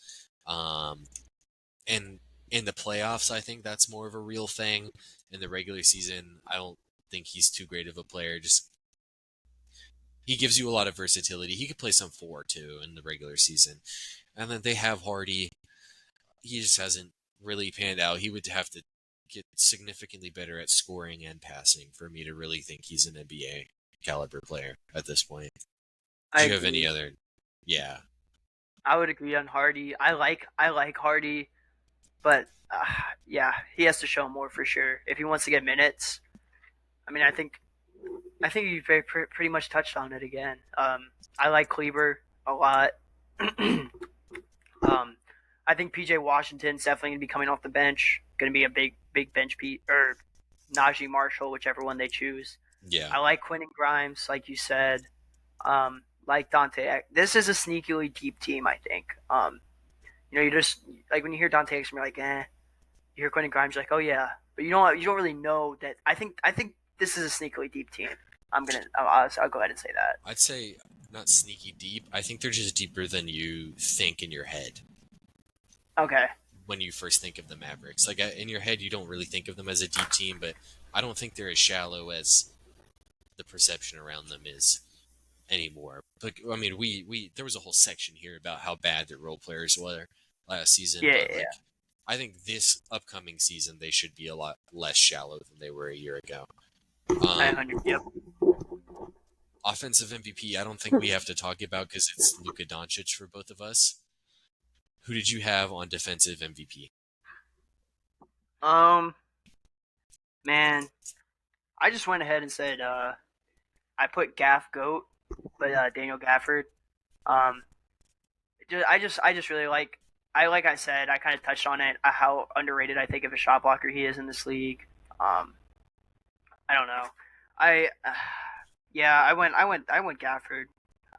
And in the playoffs, I think that's more of a real thing. In the regular season, I don't think he's too great of a player. Just he gives you a lot of versatility. He could play some four too in the regular season. And then they have Hardy. He just hasn't really panned out. He would have to get significantly better at scoring and passing for me to really think he's an NBA caliber player at this point. I Do you have any agree. other? Yeah, I would agree on Hardy. I like Hardy, but yeah, he has to show more for sure if he wants to get minutes. I mean, I think you pretty much touched on it again. I like Kleber a lot. I think PJ Washington's definitely gonna be coming off the bench. Gonna be a big bench or Najee Marshall, whichever one they choose. yeah, I like Quinn and Grimes, like you said. Like Dante. This is a sneakily deep team, I think. You just like when you hear Dante Exum, you're like, eh. you hear Quentin Grimes, you're like, oh yeah, but you don't really know that. I think this is a sneakily deep team. I'll go ahead and say that. I'd say not sneaky deep. I think they're just deeper than you think in your head Okay. when you first think of the Mavericks. Like in your head, you don't really think of them as a deep team, but I don't think they're as shallow as the perception around them is anymore. Like I mean, we there was a whole section here about how bad their role players were last season, Yeah, but yeah, like I think this upcoming season they should be a lot less shallow than they were a year ago. yeah. Um, 100. Yep. Offensive MVP, I don't think we have to talk about because it's Luka Doncic for both of us. Who did you have on defensive MVP? Um, man, I just went ahead and said I put Gaff Goat, but Daniel Gafford. Um, I just really like I said, I kind of touched on it, how underrated I think of a shot blocker he is in this league. Um, I don't know. I yeah, I went Gafford.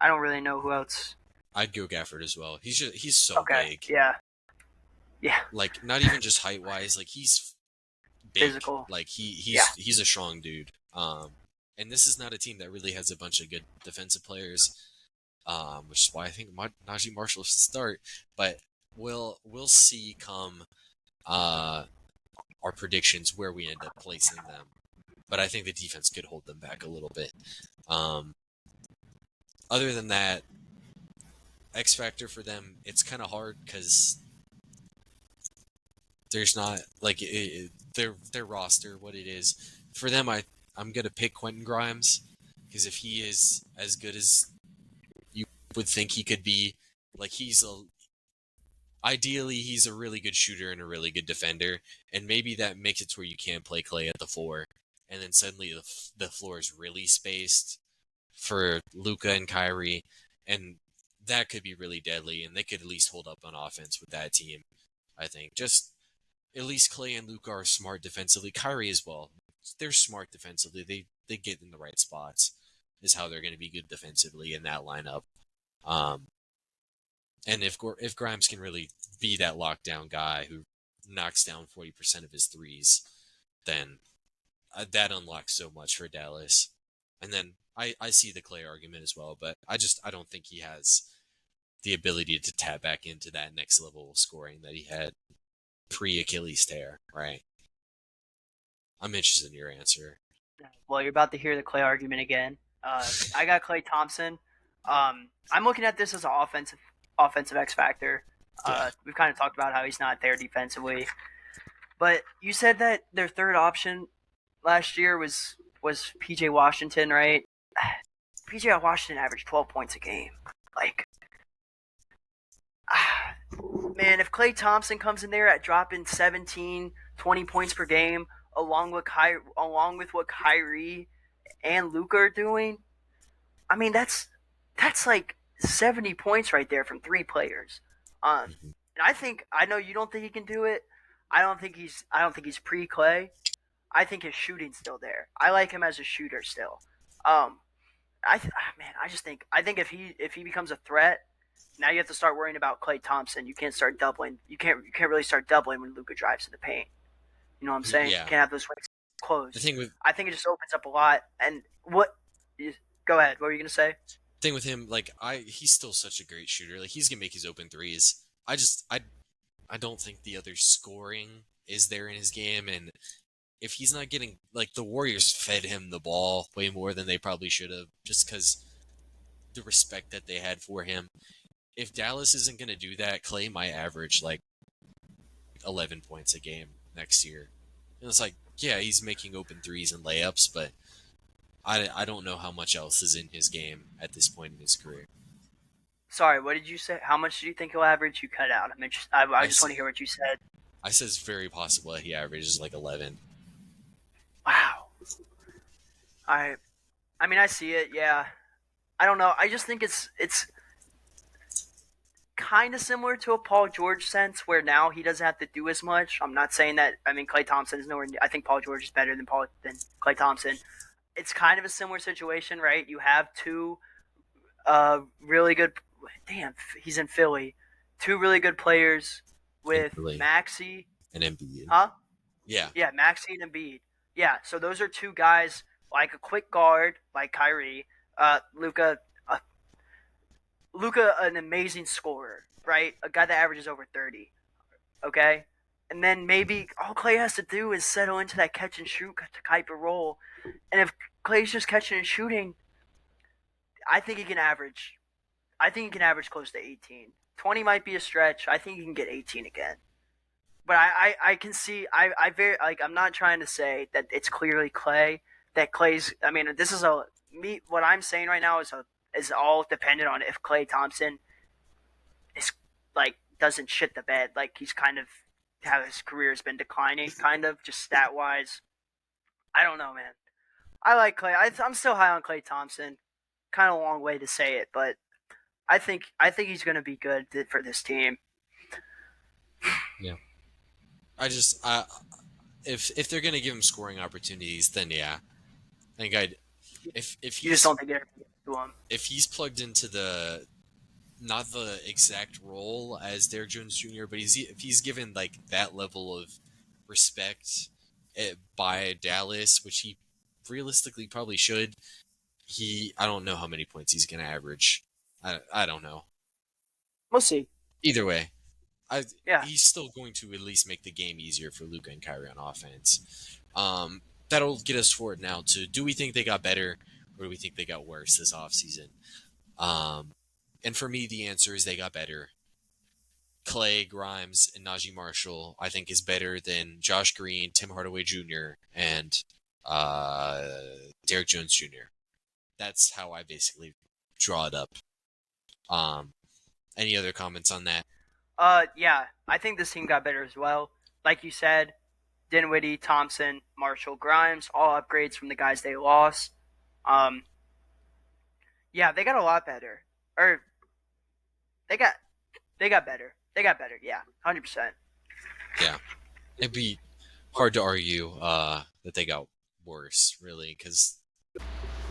I don't really know who else. I'd go Gafford as well. He's so Okay. big. Yeah. Yeah. Like not even just height wise, like he's big. Physical. Like Yeah. he's a strong dude. And this is not a team that really has a bunch of good defensive players. Which is why I think Najee Marshall should start. But we'll see come our predictions where we end up placing them. But I think the defense could hold them back a little bit. Um, Other than that, X factor for them, it's kind of hard because there's not like their roster what it is for them. I'm gonna pick Quentin Grimes because if he is as good as you would think he could be, like ideally he's a really good shooter and a really good defender, and maybe that makes it to where you can't play Clay at the four, and then suddenly the floor is really spaced for Luka and Kyrie, and that could be really deadly, and they could at least hold up on offense with that team. I think just at least Clay and Luka are smart defensively. Kyrie as well. They're smart defensively. They get in the right spots. Is how they're going to be good defensively in that lineup. Um, and if Grimes can really be that lockdown guy who knocks down 40% of his threes, then that unlocks so much for Dallas. And then I see the Clay argument as well, but I don't think he has the ability to tap back into that next level of scoring that he had pre-Achilles tear, right? I'm interested in your answer. Well, you're about to hear the Clay argument again. I got Clay Thompson. I'm looking at this as an offensive X factor. Yeah. We've kind of talked about how he's not there defensively, but you said that their third option last year was PJ Washington, right? PJ Washington averaged 12 points a game. Like, man, if Clay Thompson comes in there at dropping 17, 20 points per game, along with what Kyrie and Luka are doing, I mean that's like 70 points right there from three players. Mm-hmm. And I know you don't think he can do it. I don't think he's pre Clay. I think his shooting's still there. I like him as a shooter still. Um, I think if he becomes a threat, now you have to start worrying about Clay Thompson. You can't start doubling. You can't really start doubling when Luka drives to the paint. You know what I'm saying? You Yeah. can't have those wings The closed. thing with I think it just opens up a lot. And what? Go ahead. What were you gonna say? thing with him, like he's still such a great shooter. Like he's gonna make his open threes. I don't think the other scoring is there in his game, and if he's not getting like the Warriors fed him the ball way more than they probably should have, just because the respect that they had for him. If Dallas isn't gonna do that, Clay might average like 11 points a game next year. And it's like, yeah, he's making open threes and layups, but I don't know how much else is in his game at this point in his career. Sorry, what did you say? How much do you think he'll average? You cut out. I'm interested. I I just want said, to hear what you said. I said it's very possible that he averages like 11. Wow. I mean, I see it. Yeah. I don't know. I just think it's kind of similar to a Paul George sense where now he doesn't have to do as much. I'm not saying that. I mean, Clay Thompson is nowhere. I think Paul George is better than Clay Thompson. It's kind of a similar situation, right? You have two really good. Damn, he's in Philly. Two really good players with Really. Maxi and Embiid. Huh? Yeah, Yeah, Maxey and Embiid. Yeah, so those are two guys like a quick guard like Kyrie, Luca, uh, Luca, an amazing scorer, right? A guy that averages over 30. Okay, and then maybe all Clay has to do is settle into that catch and shoot type of role. And if Clay's just catching and shooting, I think he can average. I think he can average close to 18. 20 might be a stretch. I think he can get 18 again. But I can see I very like I'm not trying to say that it's clearly Clay that Clay's I mean this is a me what I'm saying right now is all dependent on if Clay Thompson is like doesn't shit the bed like he's kind of how his career has been declining kind of just stat wise. I don't know, man. I like Clay. I'm still high on Clay Thompson. Kind of a long way to say it, but I think he's going to be good for this team. yeah. I just if they're gonna give him scoring opportunities, then yeah, I think I'd if You just he's don't think it to him. if he's plugged into the not the exact role as Derrick Jones Jr., but if he's given like that level of respect by Dallas, which he realistically probably should, I don't know how many points he's going to average. I don't know. We'll see. Either way, I Yeah, he's still going to at least make the game easier for Luka and Kyrie on offense. That'll get us forward now to do we think they got better or do we think they got worse this offseason? And for me, the answer is they got better. Clay, Grimes, and Najee Marshall, I think, is better than Josh Green, Tim Hardaway Jr., and uh, Derrick Jones Jr. That's how I basically draw it up. Um, any other comments on that? yeah. I think this team got better as well. Like you said, Dinwiddie, Thompson, Marshall, Grimes, all upgrades from the guys they lost. Um, yeah, they got a lot better. Or they got they got better. They got better. Yeah, 100%. Yeah, it'd be hard to argue that they got worse, really, because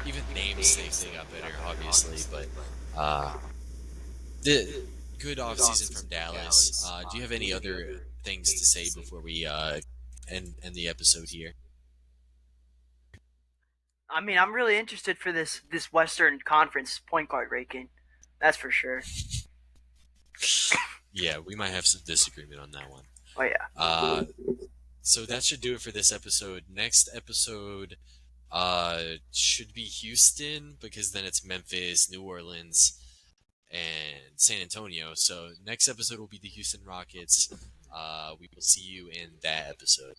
even names think they got better, obviously, but uh, the good offseason from Dallas. Do you have any other things to say before we end the episode here? I mean, I'm really interested for this Western Conference point guard ranking. That's for sure. Yeah, we might have some disagreement on that one. Oh yeah. Uh, so that should do it for this episode. Next episode should be Houston because then it's Memphis, New Orleans, and San Antonio. So next episode will be the Houston Rockets. We will see you in that episode.